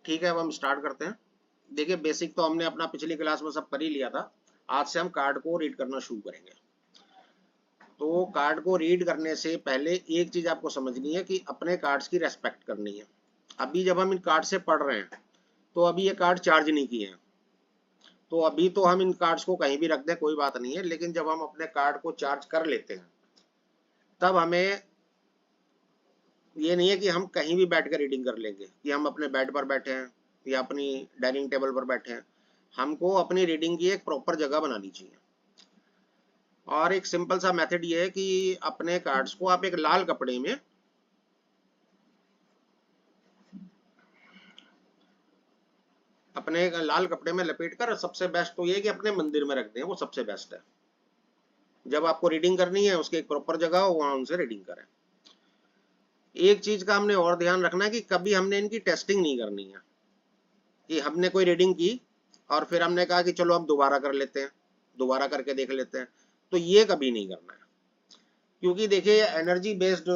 ठीक है, अब हम स्टार्ट करते हैं। देखिए, बेसिक तो हमने अपना पिछली क्लास में सब कर ही लिया था। आज से हम कार्ड को रीड करना शुरू करेंगे। तो कार्ड को रीड करने से पहले एक चीज आपको समझनी है कि अपने कार्ड्स की रेस्पेक्ट करनी है। अभी जब हम इन कार्ड से पढ़ रहे हैं तो अभी ये कार्ड चार्ज नहीं किए हैं, तो अभी तो हम इन कार्ड्स को कहीं भी रख दें कोई बात नहीं है, लेकिन जब हम अपने कार्ड को चार्ज कर लेते हैं तब हमें ये नहीं है कि हम कहीं भी बैठ कर रीडिंग कर लेंगे, कि हम अपने बेड पर बैठे हैं या अपनी डाइनिंग टेबल पर बैठे हैं। हमको अपनी रीडिंग की एक प्रॉपर जगह बनानी चाहिए। और एक सिंपल सा मेथड ये है कि अपने कार्ड्स को आप एक लाल कपड़े में, अपने लाल कपड़े में लपेट कर, सबसे बेस्ट तो ये है कि अपने मंदिर में रख दें, वो सबसे बेस्ट है। जब आपको रीडिंग करनी है उसकी एक प्रॉपर जगह हो, वहां उनसे रीडिंग करें। एक चीज का हमने और ध्यान रखना है कि कभी हमने इनकी टेस्टिंग नहीं करनी है, कि हमने कोई रीडिंग की और फिर हमने कहा कि चलो अब दोबारा कर लेते हैं, दोबारा करके देख लेते हैं। तो ये कभी नहीं करना है, क्योंकि देखिए एनर्जी बेस्ड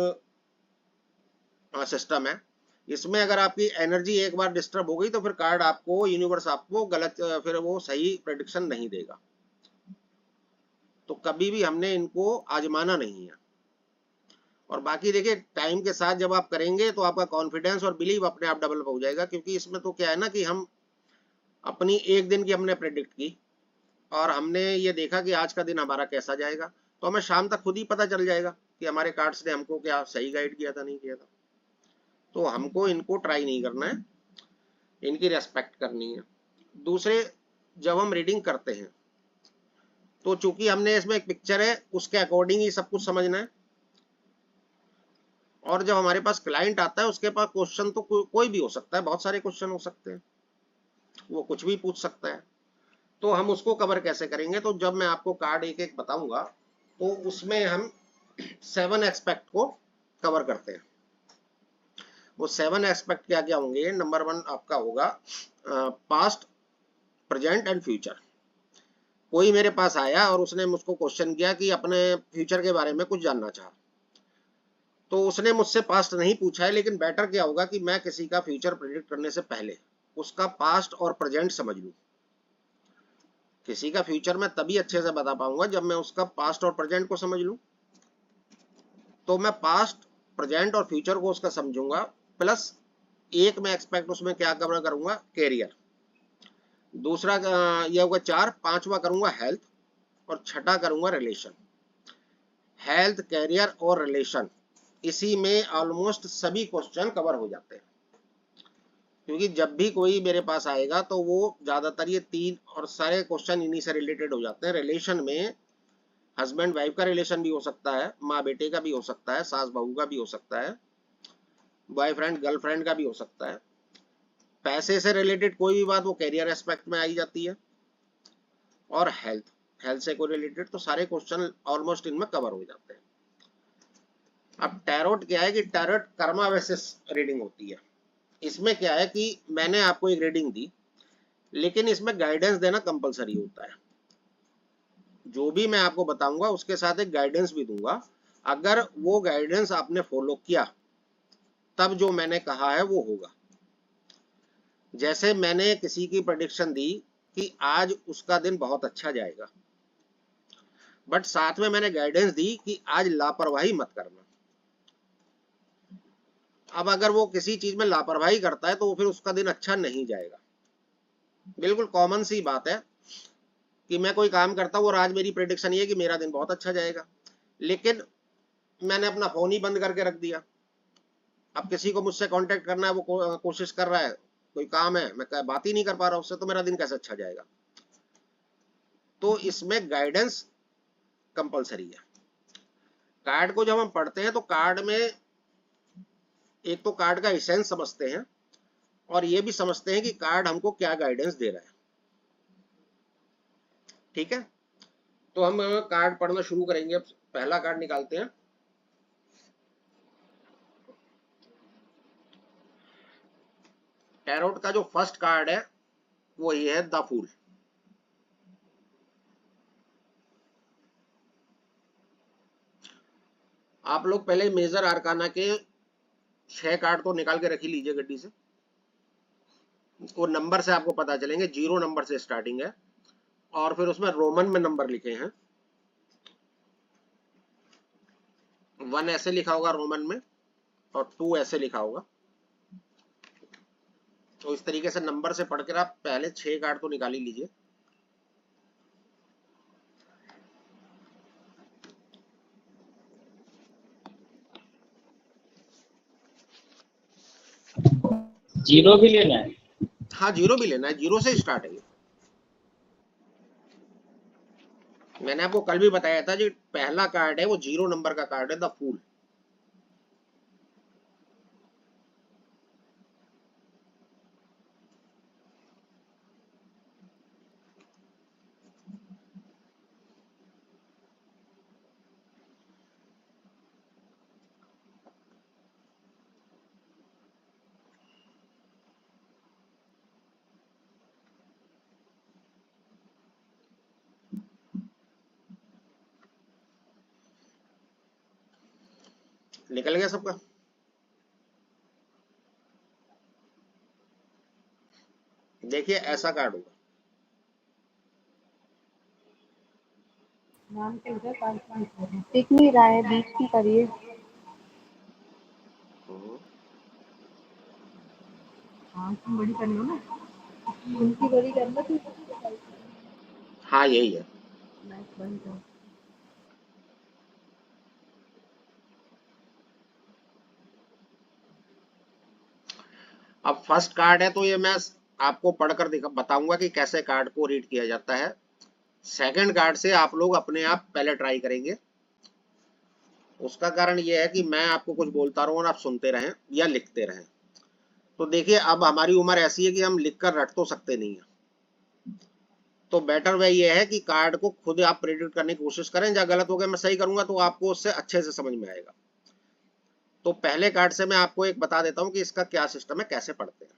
सिस्टम है। इसमें अगर आपकी एनर्जी एक बार डिस्टर्ब हो गई तो फिर कार्ड आपको, यूनिवर्स आपको गलत, फिर वो सही प्रेडिक्शन नहीं देगा। तो कभी भी हमने इनको आजमाना नहीं है। और बाकी देखिए, टाइम के साथ जब आप करेंगे तो आपका कॉन्फिडेंस और बिलीव अपने आप डेवलप हो जाएगा, क्योंकि इसमें तो क्या है ना कि हम अपनी एक दिन की हमने प्रेडिक्ट की और हमने ये देखा कि आज का दिन हमारा कैसा जाएगा, तो हमें शाम तक खुद ही पता चल जाएगा कि हमारे कार्ड्स ने हमको क्या सही गाइड किया था, नहीं किया था। तो हमको इनको ट्राई नहीं करना है, इनकी रेस्पेक्ट करनी है। दूसरे, जब हम रीडिंग करते हैं तो चूंकि हमने इसमें एक पिक्चर है उसके अकॉर्डिंग ही सब कुछ समझना है। और जब हमारे पास क्लाइंट आता है उसके पास क्वेश्चन तो कोई भी हो सकता है, बहुत सारे क्वेश्चन हो सकते हैं, वो कुछ भी पूछ सकता है। तो हम उसको कवर कैसे करेंगे? तो जब मैं आपको कार्ड एक एक बताऊंगा तो उसमें हम 7 एस्पेक्ट को कवर करते हैं। वो 7 एस्पेक्ट क्या क्या होंगे? नंबर 1 आपका होगा पास्ट, प्रेजेंट एंड फ्यूचर। कोई मेरे पास आया और उसने मुझको क्वेश्चन किया कि अपने फ्यूचर के बारे में कुछ जानना चाहा, तो उसने मुझसे पास्ट नहीं पूछा है, लेकिन बेटर क्या होगा कि मैं किसी का फ्यूचर प्रेडिक्ट करने से पहले उसका पास्ट और प्रेजेंट समझ लूं। किसी का फ्यूचर मैं तभी अच्छे से बता पाऊंगा जब मैं उसका पास्ट और प्रेजेंट को समझ लूं। तो मैं पास्ट, प्रेजेंट और फ्यूचर को उसका समझूंगा, प्लस एक मैं एक्सपेक्ट उसमें क्या कवर करूंगा? कैरियर। दूसरा यह होगा 4, पांचवा करूंगा हेल्थ, और छठा करूंगा रिलेशन। हेल्थ, कैरियर और रिलेशन, इसी में ऑलमोस्ट सभी क्वेश्चन कवर हो जाते हैं। क्योंकि जब भी कोई मेरे पास आएगा तो वो ज्यादातर ये तीन और सारे क्वेश्चन इन्हीं से रिलेटेड हो जाते हैं। रिलेशन में हस्बैंड वाइफ का रिलेशन भी हो सकता है, माँ बेटे का भी हो सकता है, सास बहू का भी हो सकता है, बॉयफ्रेंड गर्लफ्रेंड का भी हो सकता है। पैसे से रिलेटेड कोई भी बात वो कैरियर एस्पेक्ट में आई जाती है। और हेल्थ, हेल्थ से कोई रिलेटेड तो सारे क्वेश्चन ऑलमोस्ट इनमें कवर हो जाते हैं। अब टैरोट क्या है कि टैरोट कर्मा बेसिस रीडिंग होती है। इसमें क्या है कि मैंने आपको एक रीडिंग दी, लेकिन इसमें गाइडेंस देना कंपलसरी होता है। जो भी मैं आपको बताऊंगा उसके साथ एक गाइडेंस भी दूंगा। अगर वो गाइडेंस आपने फॉलो किया तब जो मैंने कहा है वो होगा। जैसे मैंने किसी की प्रेडिक्शन दी कि आज उसका दिन बहुत अच्छा जाएगा, बट साथ में मैंने गाइडेंस दी कि आज लापरवाही मत करना। अब अगर वो किसी चीज में लापरवाही करता है तो फिर उसका दिन अच्छा नहीं जाएगा। बिल्कुल कॉमन सी बात है कि मैं कोई काम करता हूँ और आज मेरी प्रेडिक्शन ये है कि मेरा दिन बहुत अच्छा जाएगा, लेकिन मैंने अपना फोन ही बंद करके रख दिया। अब किसी को मुझसे कांटेक्ट करना है, वो कोशिश कर रहा है, कोई काम है, मैं बात ही नहीं कर पा रहा उससे, तो मेरा दिन कैसे अच्छा जाएगा? तो इसमें गाइडेंस कंपलसरी है। कार्ड को जब हम पढ़ते हैं तो कार्ड में एक तो कार्ड का एसेंस समझते हैं और ये भी समझते हैं कि कार्ड हमको क्या गाइडेंस दे रहा है। ठीक है, तो हम कार्ड पढ़ना शुरू करेंगे। अब पहला कार्ड निकालते हैं। टैरोट का जो फर्स्ट कार्ड है वो ये है द फूल। आप लोग पहले मेजर आर्काना के 6 कार्ड तो निकाल के रख ही लीजिए गड्डी से। वो नंबर से आपको पता चलेंगे, 0 नंबर से स्टार्टिंग है और फिर उसमें रोमन में नंबर लिखे हैं। 1 ऐसे लिखा होगा रोमन में और 2 ऐसे लिखा होगा। तो इस तरीके से नंबर से पढ़कर आप पहले 6 कार्ड तो निकाल ही लीजिए। जीरो भी लेना है? हाँ, 0 भी लेना है, 0 से स्टार्ट है ये। मैंने आपको कल भी बताया था जो पहला कार्ड है वो 0 नंबर का कार्ड है, द फूल। निकल गया सबका? देखिए ऐसा कार्ड होगा। नाम के इधर टिक नहीं रहा है, बीच की करिए। हाँ तुम बड़ी कर लो ना, उनकी बड़ी करना तू। हाँ यही है। लाइट बंद कर। अब फर्स्ट कार्ड है तो ये मैं आपको पढ़कर बताऊंगा कि कैसे कार्ड को रीड किया जाता है। सेकंड कार्ड से आप लोग अपने आप पहले ट्राई करेंगे। उसका कारण ये है कि मैं आपको कुछ बोलता रहूं और आप सुनते रहें या लिखते रहें। तो देखिए अब हमारी उम्र ऐसी है कि हम लिखकर रट तो सकते नहीं है, तो बेटर वे ये है कि कार्ड को खुद आप प्रेडिक्ट करने की कोशिश करें। जहाँ गलत हो गया मैं सही करूंगा तो आपको उससे अच्छे से समझ में आएगा। तो पहले कार्ड से मैं आपको एक बता देता हूं कि इसका क्या सिस्टम है, कैसे पढ़ते हैं।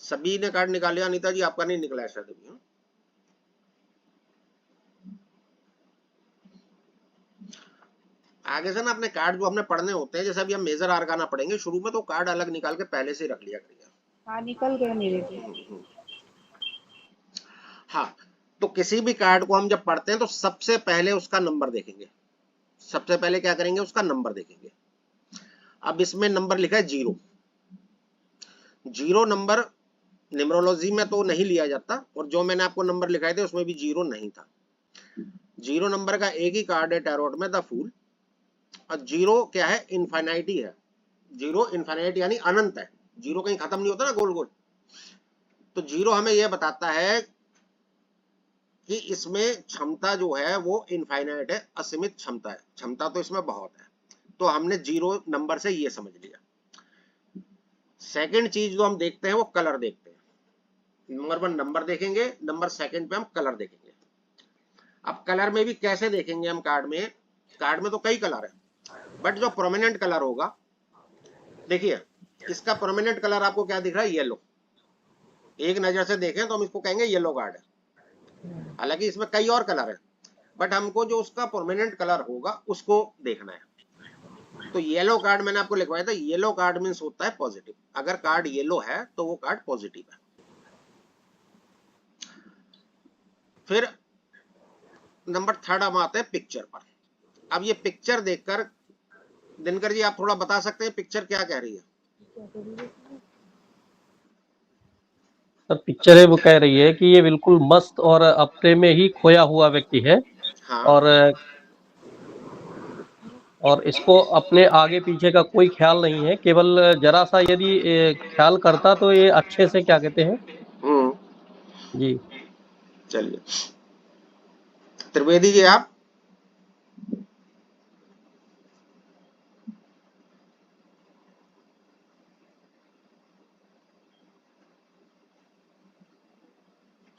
सभी ने कार्ड निकाल लिया? अनीता जी आपका नहीं निकला है शायद अभी? हाँ? आगे से ना अपने कार्ड जो हमने पढ़ने होते हैं, जैसे अभी हम मेजर आर्काना पढ़ेंगे शुरू में, तो कार्ड अलग निकाल के पहले से ही रख लिया करिए। हाँ निकल गए मेरे को। हाँ, तो किसी भी कार्ड को हम जब पढ़ते हैं तो सबसे पहले उसका नंबर देखेंगे। सबसे पहले क्या करेंगे, उसका नंबर देखेंगे। अब इसमें नंबर लिखा है 0। 0 नंबर न्यूमरोलॉजी में तो नहीं लिया जाता, और जो मैंने आपको नंबर लिखाए थे उसमें भी 0 नहीं था। 0 नंबर का एक ही कार्ड है टैरोट में, द फूल। और 0 क्या है, इनफाइनाइटी है। 0 इनफाइनाइट यानी अनंत है। 0 कहीं खत्म नहीं होता ना गोल गोल। तो 0 हमें यह बताता है कि इसमें क्षमता जो है वो इनफाइनाइट है, असीमित क्षमता है। क्षमता तो इसमें बहुत है। तो हमने 0 नंबर से ये समझ लिया। सेकंड चीज जो हम देखते हैं वो कलर देखते हैं। नंबर 1 नंबर देखेंगे, नंबर सेकंड पे हम कलर देखेंगे। अब कलर में भी कैसे देखेंगे हम कार्ड में तो कई कलर है, बट जो प्रोमिनेंट कलर होगा, देखिए इसका प्रोमिनेंट कलर आपको क्या दिख रहा है, येलो। एक नजर से देखें तो हम इसको कहेंगे येलो कार्ड है। हालांकि इसमें कई और कलर है, बट हमको जो उसका प्रोमिनेंट कलर होगा उसको देखना है। तो येलो कार्ड मैंने आपको लिखवाया था, येलो कार्ड मीन्स होता है पॉजिटिव। अगर कार्ड येलो है तो वो कार्ड पॉजिटिव है। फिर नंबर 3 हम आते हैं पिक्चर पर। अब ये पिक्चर देखकर दिनकर जी आप थोड़ा बता सकते हैं पिक्चर क्या कह रही है? सर पिक्चर है वो कह रही है कि ये बिल्कुल मस्त और अपने में ही खोया हुआ व्यक्ति है, हाँ, और इसको अपने आगे पीछे का कोई ख्याल नहीं है। केवल जरा सा यदि ख्याल करता तो ये अच्छे से क्या कहते हैं जी। चलिए त्रिवेदी जी आप।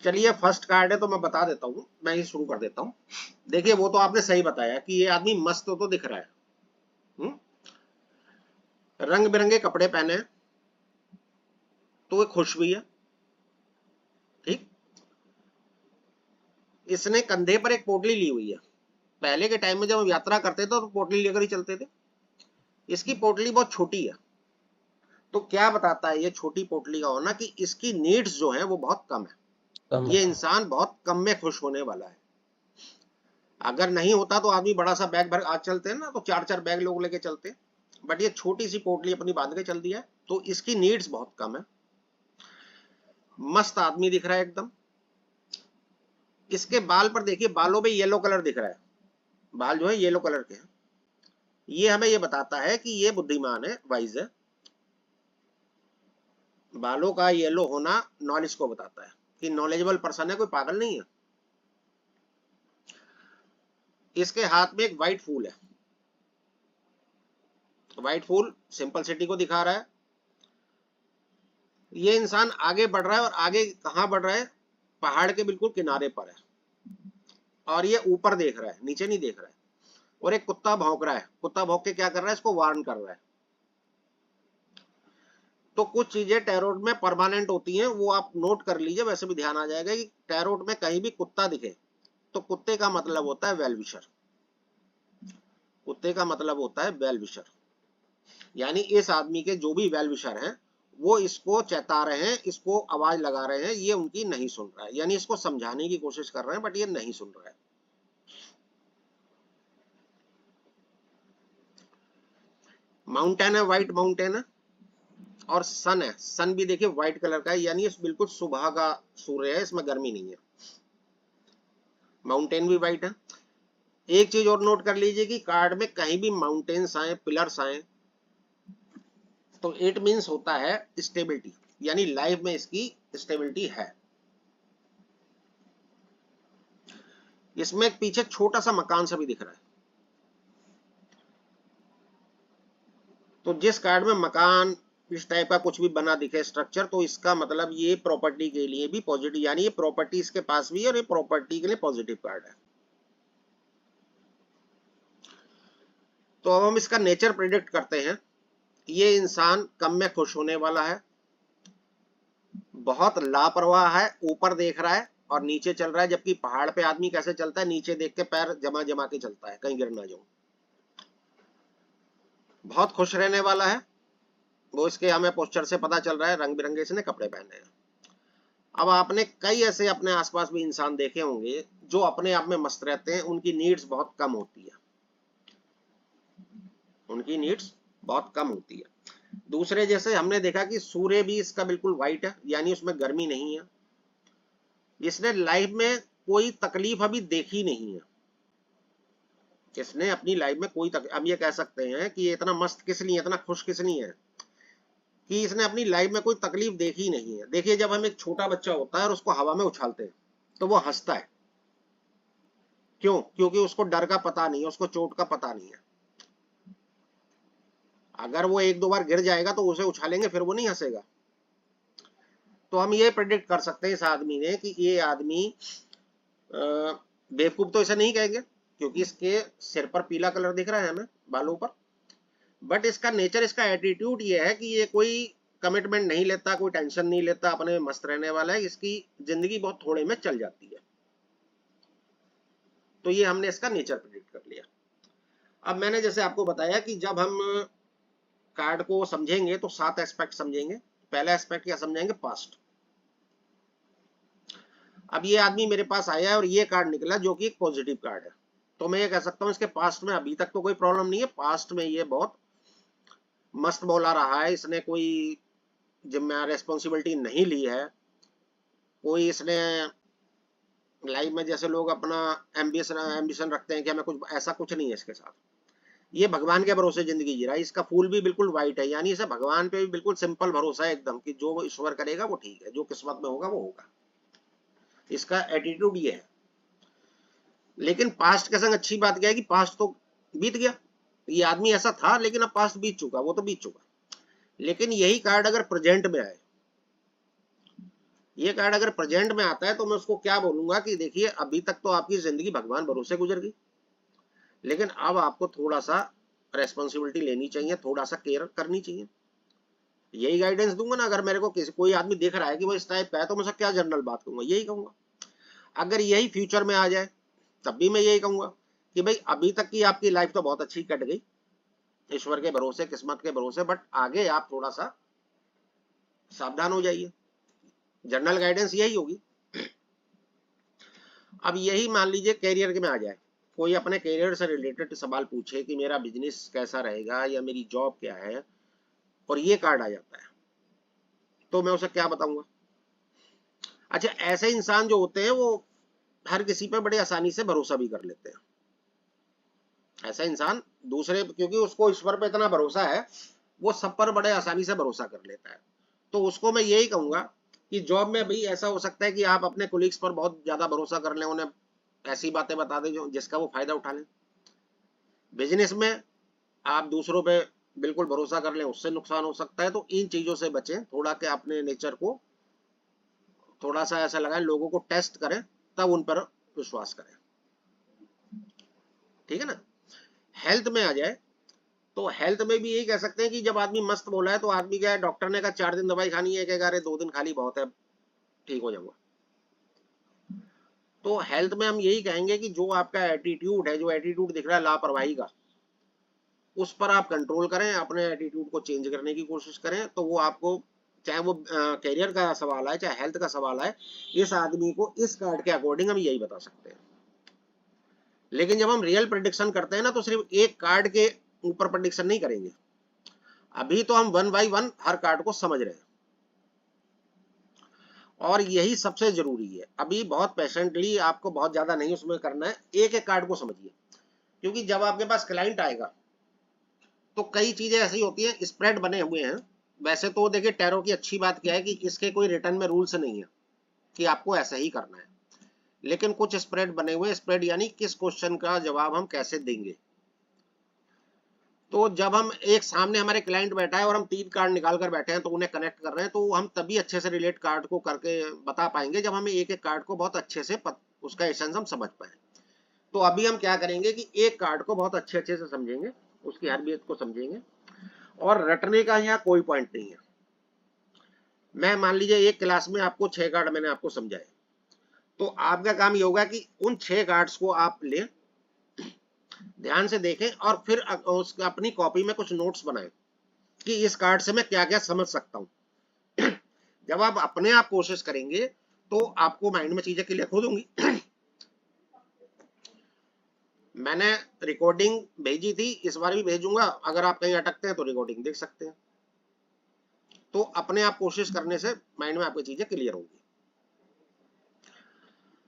चलिए फर्स्ट कार्ड है तो मैं बता देता हूँ, मैं ही शुरू कर देता हूँ। देखिए वो तो आपने सही बताया कि ये आदमी मस्त तो दिख रहा है। रंग बिरंगे कपड़े पहने हैं, तो वो खुश भी है। ठीक, इसने कंधे पर एक पोटली ली हुई है। पहले के टाइम में जब हम यात्रा करते थे तो पोटली लेकर ही चलते थे। इसकी पोटली बहुत छोटी है। तो क्या बताता है ये छोटी पोटली का होना कि इसकी नीड्स जो है वो बहुत कम है। ये इंसान बहुत कम में खुश होने वाला है। अगर नहीं होता तो आदमी बड़ा सा बैग भर आज चलते हैं ना, तो 4-4 बैग लोग लेके चलते हैं, बट ये छोटी सी पोटली अपनी बांध के चल दिया है। तो इसकी नीड्स बहुत कम है। मस्त आदमी दिख रहा है एकदम। इसके बाल पर देखिए, बालों में येलो कलर दिख रहा है, बाल जो है येलो कलर के हैं। ये हमें ये बताता है कि ये बुद्धिमान है, वाइज है। बालों का येलो होना नॉलेज को बताता है कि नॉलेजेबल पर्सन है, कोई पागल नहीं है। इसके हाथ में एक व्हाइट फूल है। व्हाइट फूल सिंपल-सिटी को दिखा रहा है। ये इंसान आगे बढ़ रहा है, और आगे कहां बढ़ रहा है? पहाड़ के बिल्कुल किनारे पर है, और ये ऊपर देख रहा है, नीचे नहीं देख रहा है। और एक कुत्ता भौंक रहा है। कुत्ता भौंक के क्या कर रहा है? इसको वार्न कर रहा है। तो कुछ चीजें टैरोट में परमानेंट होती हैं, वो आप नोट कर लीजिए। वैसे भी ध्यान आ जाएगा कि टैरोट में कहीं भी कुत्ता दिखे तो कुत्ते का मतलब होता है वेल विशर। कुत्ते का मतलब होता है वेल विशर, यानी इस आदमी के जो भी वेल विशर हैं वो इसको चेता रहे हैं, इसको आवाज लगा रहे हैं, ये उनकी नहीं सुन रहा है, यानी इसको समझाने की कोशिश कर रहे हैं, बट ये नहीं सुन रहा है। माउंटेन है, व्हाइट माउंटेन है, और सन है। सन भी देखिए व्हाइट कलर का है, यानी इस बिल्कुल सुबह का सूर्य है, इसमें गर्मी नहीं है। माउंटेन भी व्हाइट है। एक चीज और नोट कर लीजिए कि कार्ड में कहीं भी माउंटेन्स आए, पिलर्स आए, तो इट मीन्स होता है स्टेबिलिटी, यानी लाइफ में इसकी स्टेबिलिटी है। इसमें एक पीछे छोटा सा मकान सा भी दिख रहा है। तो जिस कार्ड में मकान इस टाइप का कुछ भी बना दिखे स्ट्रक्चर, तो इसका मतलब ये प्रॉपर्टी के लिए भी पॉजिटिव, यानी ये प्रॉपर्टी इसके पास भी है और ये प्रॉपर्टी के लिए पॉजिटिव कार्ड है। तो अब हम इसका नेचर प्रिडिक्ट करते हैं। ये इंसान कम में खुश होने वाला है, बहुत लापरवाह है, ऊपर देख रहा है और नीचे चल रहा है, जबकि पहाड़ पे आदमी कैसे चलता है? नीचे देख के पैर जमा जमा के चलता है, कहीं गिर ना जाऊं। बहुत खुश रहने वाला है, वो इसके हमें पोस्चर से पता चल रहा है, रंग बिरंगे इसने कपड़े पहने हैं। अब आपने कई ऐसे अपने आसपास भी इंसान देखे होंगे जो अपने आप में मस्त रहते हैं, उनकी नीड्स बहुत कम होती है, उनकी नीड्स बहुत कम होती है। दूसरे जैसे हमने देखा कि सूर्य भी इसका बिल्कुल व्हाइट है, यानी उसमें गर्मी नहीं है। इसने लाइफ में कोई तकलीफ अभी देखी नहीं है। इसने अपनी लाइफ में कोई अब ये कह सकते हैं कि ये इतना मस्त किस लिए, इतना खुश किस लिए है कि इसने अपनी लाइफ में कोई तकलीफ देखी नहीं है। देखिए, जब हम एक छोटा बच्चा होता है और उसको हवा में उछालते हैं तो वो हंसता है। क्यों? क्योंकि उसको डर का पता नहीं है, उसको चोट का पता नहीं है। अगर वो 1-2 बार गिर जाएगा तो उसे उछालेंगे, फिर वो नहीं हंसेगा। तो हम ये प्रेडिक्ट कर सकते हैं इस आदमी ने कि ये आदमी बेवकूफ तो इसे नहीं कहेंगे, क्योंकि इसके सिर पर पीला कलर दिख रहा है हमें, बालों पर। बट इसका नेचर, इसका एटीट्यूड ये है कि ये कोई कमिटमेंट नहीं लेता, कोई टेंशन नहीं लेता, अपने में मस्त रहने वाला है, इसकी जिंदगी बहुत थोड़े में चल जाती है। तो ये हमने इसका नेचर प्रेडिक्ट कर लिया। अब मैंने जैसे आपको बताया कि जब हम कार्ड को समझेंगे तो 7 एस्पेक्ट समझेंगे। पहला एस्पेक्ट क्या समझेंगे? पास्ट। अब ये आदमी मेरे पास आया है और ये कार्ड निकला जो कि एक पॉजिटिव कार्ड है, तो मैं ये कह सकता हूं इसके पास्ट में अभी तक तो कोई प्रॉब्लम नहीं है। पास्ट में ये बहुत मस्त बोला रहा है, इसने कोई जिम्मेदारी रेस्पॉन्सिबिलिटी नहीं ली है, कोई इसने लाइफ में जैसे लोग अपना एम्बिशन रखते हैं कि हमें कुछ, ऐसा कुछ नहीं है इसके साथ। ये भगवान के भरोसे जिंदगी जी रहा है। इसका फूल भी बिल्कुल व्हाइट है, यानी इसे भगवान पे भी बिल्कुल सिंपल भरोसा है एकदम, कि जो ईश्वर करेगा वो ठीक है, जो किस्मत में होगा वो होगा। इसका एटीट्यूड ये है। लेकिन पास्ट के संग अच्छी बात क्या है कि पास्ट तो बीत गया, ये आदमी ऐसा था, लेकिन अब पास्ट बीत चुका, वो तो बीत चुका। लेकिन यही कार्ड अगर प्रेजेंट में आए, ये कार्ड अगर प्रेजेंट में आता है, तो मैं उसको क्या बोलूंगा कि देखिए, अभी तक तो आपकी जिंदगी भगवान भरोसे गुजर गई, लेकिन अब आपको थोड़ा सा रेस्पॉन्सिबिलिटी लेनी चाहिए, थोड़ा सा केयर करनी चाहिए। यही गाइडेंस दूंगा ना। अगर मेरे को कोई आदमी देख रहा है कि वो इस टाइप का है, तो मैं क्या जनरल बात कहूंगा? यही कहूंगा। अगर यही फ्यूचर में आ जाए तब भी मैं यही कहूंगा कि भाई, अभी तक की आपकी लाइफ तो बहुत अच्छी कट गई, ईश्वर के भरोसे, किस्मत के भरोसे, बट आगे आप थोड़ा सा सावधान हो जाइए। जनरल गाइडेंस यही होगी। अब यही मान लीजिए कैरियर के में आ जाए, कोई अपने कैरियर से रिलेटेड सवाल पूछे कि मेरा बिजनेस कैसा रहेगा या मेरी जॉब क्या है, और ये कार्ड आ जाता है, तो मैं उसे क्या बताऊंगा? अच्छा, ऐसे इंसान जो होते हैं वो हर किसी पे बड़े आसानी से भरोसा भी कर लेते हैं। ऐसा इंसान दूसरे, क्योंकि उसको ईश्वर पे इतना भरोसा है, वो सब पर बड़े आसानी से भरोसा कर लेता है। तो उसको मैं यही कहूंगा कि जॉब में भी ऐसा हो सकता है कि आप अपने कोलीग्स पर बहुत ज्यादा भरोसा कर लें, उन्हें ऐसी बातें बता दें जो जिसका वो फायदा उठा लें। बिजनेस में आप दूसरों पे बिल्कुल भरोसा कर लें, उससे नुकसान हो सकता है। तो इन चीजों से बचें थोड़ा, के अपने नेचर को थोड़ा सा ऐसा लगाएं, लोगों को टेस्ट करें, तब उन पर विश्वास करें। ठीक है ना? हेल्थ में आ जाए तो हेल्थ में भी यही कह सकते हैं कि जब आदमी मस्त बोला है तो आदमी क्या है, डॉक्टर ने कहा 4 दिन दवाई खानी है, कहेगा अरे 2 दिन खाली बहुत है, ठीक हो जाऊंगा। तो हेल्थ में हम यही कहेंगे कि जो आपका एटीट्यूड है, जो एटीट्यूड दिख रहा है लापरवाही का, उस पर आप कंट्रोल करें, अपने एटीट्यूड को चेंज करने की कोशिश करें, तो वो आपको, चाहे वो करियर का सवाल है चाहे हेल्थ का सवाल है, इस आदमी को इस कार्ड के अकॉर्डिंग हम यही बता सकते हैं। लेकिन जब हम रियल प्रेडिक्शन करते हैं ना, तो सिर्फ एक कार्ड के ऊपर प्रेडिक्शन नहीं करेंगे। अभी तो हम 1 बाय 1 हर कार्ड को समझ रहे हैं, और यही सबसे जरूरी है। अभी बहुत पेशेंटली, आपको बहुत ज्यादा नहीं उसमें करना है, एक एक कार्ड को समझिए। क्योंकि जब आपके पास क्लाइंट आएगा तो कई चीजें ऐसी होती हैं, स्प्रेड बने हुए हैं। वैसे तो देखिए, टैरो की अच्छी बात क्या है कि इसके कोई रिटर्न में रूल्स नहीं है कि आपको ऐसा ही करना है, लेकिन कुछ स्प्रेड बने हुए हैं। स्प्रेड यानी किस क्वेश्चन का जवाब हम कैसे देंगे। तो जब हम एक सामने हमारे क्लाइंट बैठा है और हम 3 कार्ड निकाल कर बैठे हैं, तो उन्हें कनेक्ट कर रहे हैं, तो हम तभी अच्छे से रिलेट कार्ड को करके बता पाएंगे जब हमें एक एक कार्ड को बहुत अच्छे से उसका एसेंस हम समझ पाए। तो अभी हम क्या करेंगे कि एक कार्ड को बहुत अच्छे से समझेंगे, उसकी हर बात को समझेंगे, और रटने का यहाँ कोई पॉइंट नहीं है। मैं मान लीजिए एक क्लास में आपको 6 कार्ड मैंने आपको समझाए, तो आपका काम ये होगा कि उन 6 कार्ड्स को आप लें, ध्यान से देखें, और फिर अपनी कॉपी में कुछ नोट्स बनाएं कि इस कार्ड से मैं क्या क्या समझ सकता हूं। जब आप अपने आप कोशिश करेंगे तो आपको माइंड में चीजें क्लियर हो होंगी। मैंने रिकॉर्डिंग भेजी थी, इस बार भी भेजूंगा, अगर आप कहीं अटकते हैं तो रिकॉर्डिंग देख सकते हैं। तो अपने आप कोशिश करने से माइंड में आपकी चीजें क्लियर होंगी।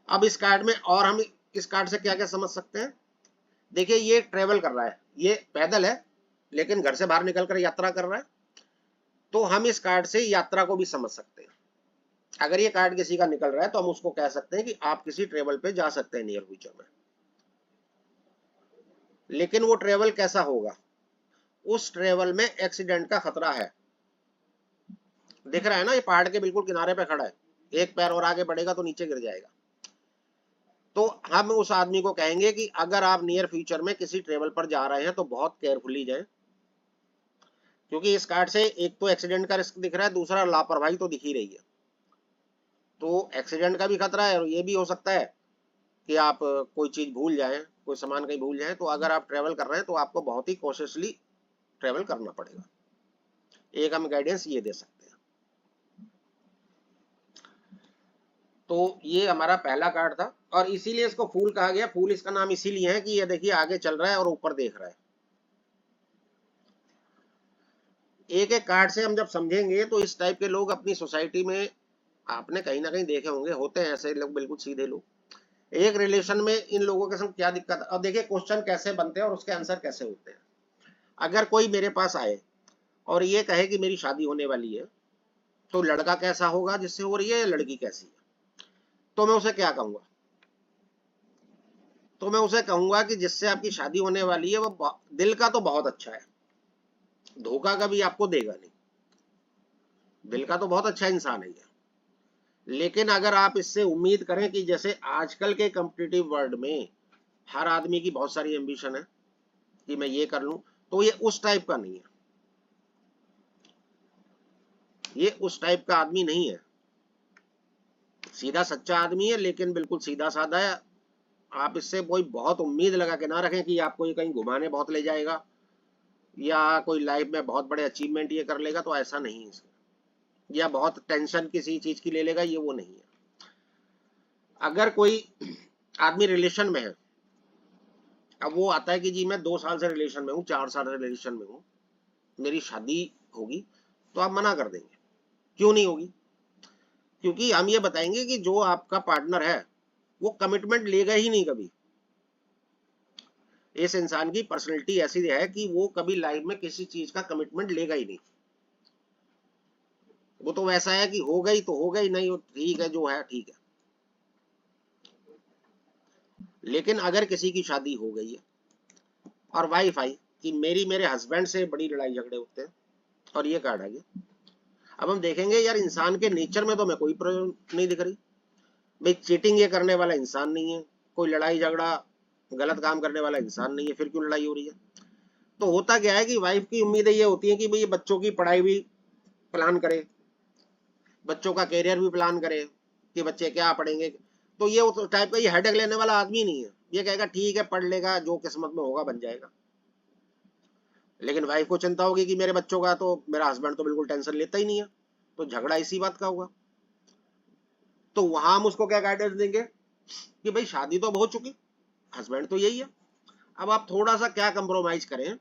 अब इस कार्ड में और हम इस कार्ड से क्या क्या समझ सकते हैं? देखिए, ये ट्रेवल कर रहा है, ये पैदल है लेकिन घर से बाहर निकलकर यात्रा कर रहा है, तो हम इस कार्ड से यात्रा को भी समझ सकते हैं। अगर ये कार्ड किसी का निकल रहा है तो हम उसको कह सकते हैं कि आप किसी ट्रेवल पे जा सकते हैं नियर फ्यूचर में। लेकिन वो ट्रेवल कैसा होगा? उस ट्रेवल में एक्सीडेंट का खतरा है। दिख रहा है ना, ये पहाड़ के बिल्कुल किनारे पे खड़ा है, एक पैर और आगे बढ़ेगा तो नीचे गिर जाएगा। तो हम उस आदमी को कहेंगे कि अगर आप नियर फ्यूचर में किसी ट्रेवल पर जा रहे हैं तो बहुत केयरफुली जाएं, क्योंकि इस कार्ड से एक तो एक्सीडेंट का रिस्क दिख रहा है, दूसरा लापरवाही तो दिख ही रही है। तो एक्सीडेंट का भी खतरा है, और ये भी हो सकता है कि आप कोई चीज भूल जाएं, कोई सामान कहीं भूल जाएं। तो अगर आप ट्रेवल कर रहे हैं तो आपको बहुत ही कॉशियसली ट्रेवल करना पड़ेगा। एक हम गाइडेंस ये दे सकते हैं। तो ये हमारा पहला कार्ड था, और इसीलिए इसको फूल कहा गया। फूल इसका नाम इसीलिए है कि ये देखिए आगे चल रहा है और ऊपर देख रहा है। एक एक कार्ड से हम जब समझेंगे तो इस टाइप के लोग अपनी सोसाइटी में आपने कहीं ना कहीं देखे होंगे, होते हैं ऐसे लोग, बिल्कुल सीधे लोग। एक रिलेशन में इन लोगों के संग क्या दिक्कत है? अब देखिए क्वेश्चन कैसे बनते हैं और उसके आंसर कैसे होते हैं। अगर कोई मेरे पास आए और ये कहे कि मेरी शादी होने वाली है, तो लड़का कैसा होगा जिससे हो रही है, या लड़की कैसी है? तो मैं उसे क्या कहूंगा? तो मैं उसे कहूंगा कि जिससे आपकी शादी होने वाली है वो दिल का तो बहुत अच्छा है, धोखा कभी आपको देगा नहीं, दिल का तो बहुत अच्छा इंसान है ये। लेकिन अगर आप इससे उम्मीद करें कि जैसे आजकल के कॉम्पिटिटिव वर्ल्ड में हर आदमी की बहुत सारी एम्बिशन है कि मैं ये कर लूं, तो ये उस टाइप का नहीं है, ये उस टाइप का आदमी नहीं है। सीधा सच्चा आदमी है, लेकिन बिल्कुल सीधा साधा है। आप इससे कोई बहुत उम्मीद लगा के ना रखें कि आपको ये कहीं घुमाने बहुत ले जाएगा, या कोई लाइफ में बहुत बड़े अचीवमेंट ये कर लेगा, तो ऐसा नहीं है इसमें, या बहुत टेंशन किसी चीज की ले लेगा, ये वो नहीं है। अगर कोई आदमी रिलेशन में है, अब वो आता है कि जी मैं 2 साल से रिलेशन में हूँ, 4 साल से रिलेशन में हूँ, मेरी शादी होगी, तो आप मना कर देंगे। क्यों नहीं होगी? क्योंकि हम ये बताएंगे कि जो आपका पार्टनर है वो कमिटमेंट लेगा ही नहीं कभी। इस इंसान की पर्सनैलिटी ऐसी है कि वो कभी लाइफ में किसी चीज का कमिटमेंट लेगा ही नहीं। वो तो वैसा है कि हो गई तो हो गई, नहीं ठीक है जो है ठीक है। लेकिन अगर किसी की शादी हो गई है और वाइफ आई कि मेरे हस्बैंड से बड़ी लड़ाई झगड़े होते हैं, और ये कार्ड आ गया, अब हम देखेंगे यार इंसान के नेचर में तो मैं कोई प्रॉब्लम नहीं दिख रही भाई। चीटिंग ये करने वाला इंसान नहीं है, कोई लड़ाई झगड़ा गलत काम करने वाला इंसान नहीं है, फिर क्यों लड़ाई हो रही है? तो होता क्या है कि वाइफ की उम्मीदें ये होती है कि भाई बच्चों की पढ़ाई भी प्लान करे, बच्चों का करियर भी प्लान करे कि बच्चे क्या पढ़ेंगे। तो ये उस टाइप का ये हेडेक लेने वाला आदमी नहीं है, ये कहेगा ठीक है पढ़ लेगा, जो किस्मत में होगा बन जाएगा। लेकिन वाइफ को चिंता होगी कि मेरे बच्चों का, तो मेरा हस्बैंड तो बिल्कुल टेंशन लेता ही नहीं है, तो झगड़ा इसी बात का होगा। तो वहां हम उसको क्या गाइडेंस देंगे कि भाई शादी तो हो चुकी, हस्बैंड तो यही है, अब आप थोड़ा सा क्या कंप्रोमाइज करें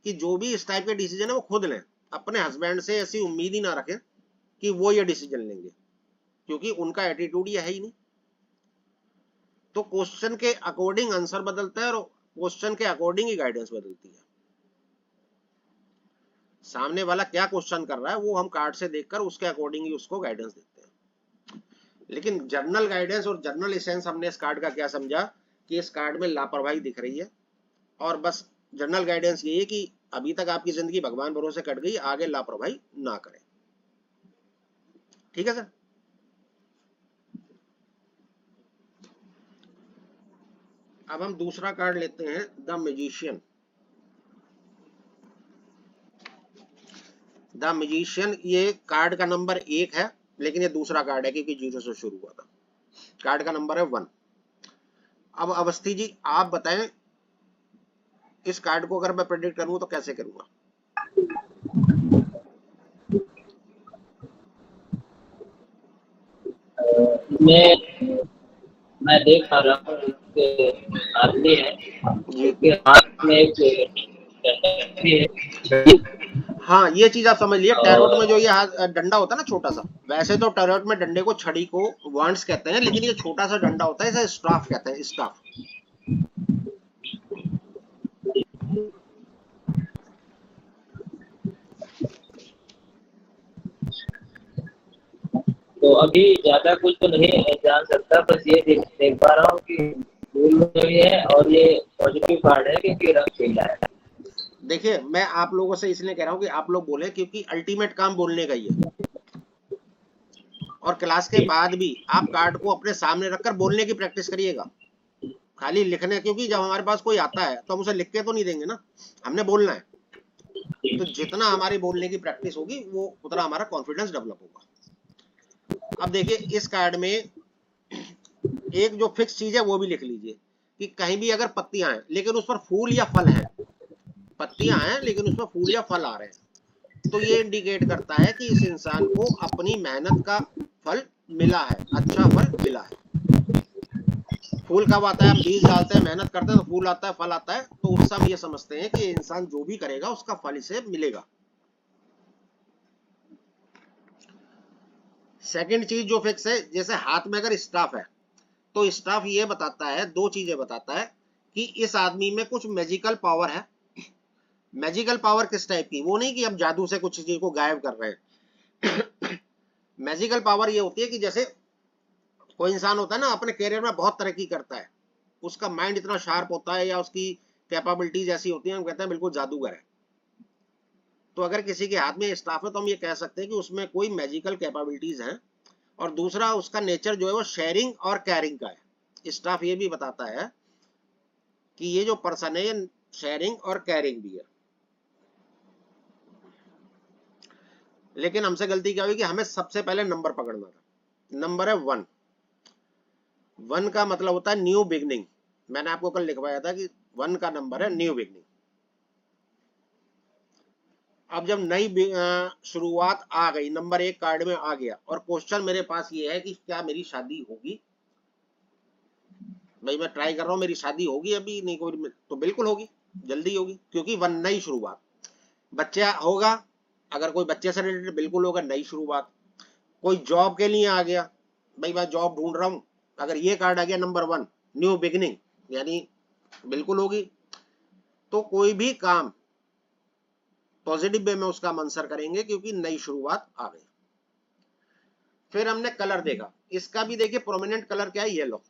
कि जो भी इस टाइप के डिसीजन है वो खुद लें, अपने हस्बैंड से ऐसी उम्मीद ही ना रखें कि वो ये डिसीजन लेंगे, क्योंकि उनका एटीट्यूड ये है ही नहीं। तो क्वेश्चन के अकॉर्डिंग आंसर बदलता है और क्वेश्चन के अकॉर्डिंग ही गाइडेंस बदलती है। सामने वाला क्या क्वेश्चन कर रहा है वो हम कार्ड से देखकर उसके अकॉर्डिंग ही उसको गाइडेंस देते हैं। लेकिन जर्नल गाइडेंस और जर्नल एसेंस हमने इस कार्ड का क्या समझा कि इस कार्ड में लापरवाही दिख रही है, और बस जनरल गाइडेंस ये है कि अभी तक आपकी जिंदगी भगवान भरोसे कट गई, आगे लापरवाही ना करें। ठीक है सर? अब हम दूसरा कार्ड लेते हैं, द मैजिशियन। द मैजिशियन ये कार्ड का नंबर 1 है, लेकिन ये दूसरा कार्ड है क्योंकि 0 से शुरू हुआ था। कार्ड का नंबर है 1। अब अवस्थी जी आप बताएं, इस कार्ड को अगर मैं प्रेडिक्ट करूं तो कैसे करूंगा? मैं देख पा रहा हूँ एक आदमी है, उसके हाथ में एक है। हाँ ये चीज आप समझ लिए, टैरोट में जो ये डंडा होता है ना छोटा सा, वैसे तो टैरोट में डंडे को छड़ी को वांड्स कहते हैं, लेकिन ये छोटा सा डंडा होता है, इसे स्टाफ कहते हैं, स्टाफ। तो अभी ज्यादा कुछ तो नहीं जान सकता, बस ये देख पा रहा हूँ कि फूल जो है और ये पॉजिटिव कार्ड है क्योंकि रंग पीला है। देखिए मैं आप लोगों से इसलिए कह रहा हूँ कि आप लोग बोले, क्योंकि अल्टीमेट काम बोलने का ही है, और क्लास के बाद भी आप कार्ड को अपने सामने रखकर बोलने की प्रैक्टिस करिएगा, खाली लिखने, क्योंकि जब हमारे पास कोई आता है तो हम उसे लिख के तो नहीं देंगे ना, हमने बोलना है। तो जितना हमारी बोलने की प्रैक्टिस होगी वो उतना हमारा कॉन्फिडेंस डेवलप होगा। अब देखिए इस कार्ड में एक जो फिक्स चीज है वो भी लिख लीजिए कि कहीं भी अगर पत्तियां हैं लेकिन उस पर फूल या फल है, पत्तियां हैं लेकिन उसमें फूल या फल आ रहे हैं, तो ये इंडिकेट करता है कि इस इंसान को अपनी मेहनत का फल मिला है, अच्छा फल मिला है। फूल कब आता है? हम बीज डालते हैं, मेहनत करते हैं तो फूल आता है, फल आता है, तो उससे हम ये समझते हैं कि इंसान जो भी करेगा उसका फल इसे मिलेगा। सेकंड चीज जो फिक्स है, जैसे हाथ में अगर स्टाफ है तो स्टाफ ये बताता है, दो चीजें बताता है कि इस आदमी में कुछ मैजिकल पावर है। मैजिकल पावर किस टाइप की? वो नहीं कि हम जादू से कुछ चीज को गायब कर रहे हैं। मैजिकल पावर ये होती है कि जैसे कोई इंसान होता है ना अपने करियर में बहुत तरक्की करता है, उसका माइंड इतना शार्प होता है या उसकी कैपेबिलिटीज ऐसी होती हैं, हम कहते हैं बिल्कुल जादूगर है। तो अगर किसी के हाथ में स्टाफ है तो हम ये कह सकते हैं कि उसमें कोई मैजिकल कैपेबिलिटीज हैं। और दूसरा उसका नेचर जो है वो शेयरिंग और कैरिंग का है। स्टाफ ये भी बताता है कि ये जो पर्सन है ये शेयरिंग और कैरिंग भी है। लेकिन हमसे गलती क्या हुई कि हमें सबसे पहले नंबर पकड़ना था। नंबर है 1। 1 का मतलब होता है न्यू बिगनिंग। मैंने आपको कल लिखवाया था कि 1 का नंबर है न्यू बिगनिंग। अब जब नई शुरुआत आ गई, नंबर 1 कार्ड में आ गया और क्वेश्चन मेरे पास ये है कि क्या मेरी शादी होगी। भाई मैं ट्राई कर रहा हूँ, मेरी शादी होगी अभी नहीं कोई, तो बिल्कुल होगी, जल्दी होगी, क्योंकि वन नई शुरुआत, बच्चा होगा, अगर कोई बच्चे से रिलेटेड बिल्कुल होगा, नई शुरुआत। कोई जॉब के लिए आ गया, भाई मैं जॉब ढूंढ रहा हूँ, अगर ये कार्ड आ गया नंबर 1 न्यू बिगिनिंग, यानी बिल्कुल होगी। तो कोई भी काम पॉजिटिव वे में उसका आंसर करेंगे क्योंकि नई शुरुआत आ गई। फिर हमने कलर देखा, इसका भी देखिए प्रोमिनेंट कलर क्या है, येलो,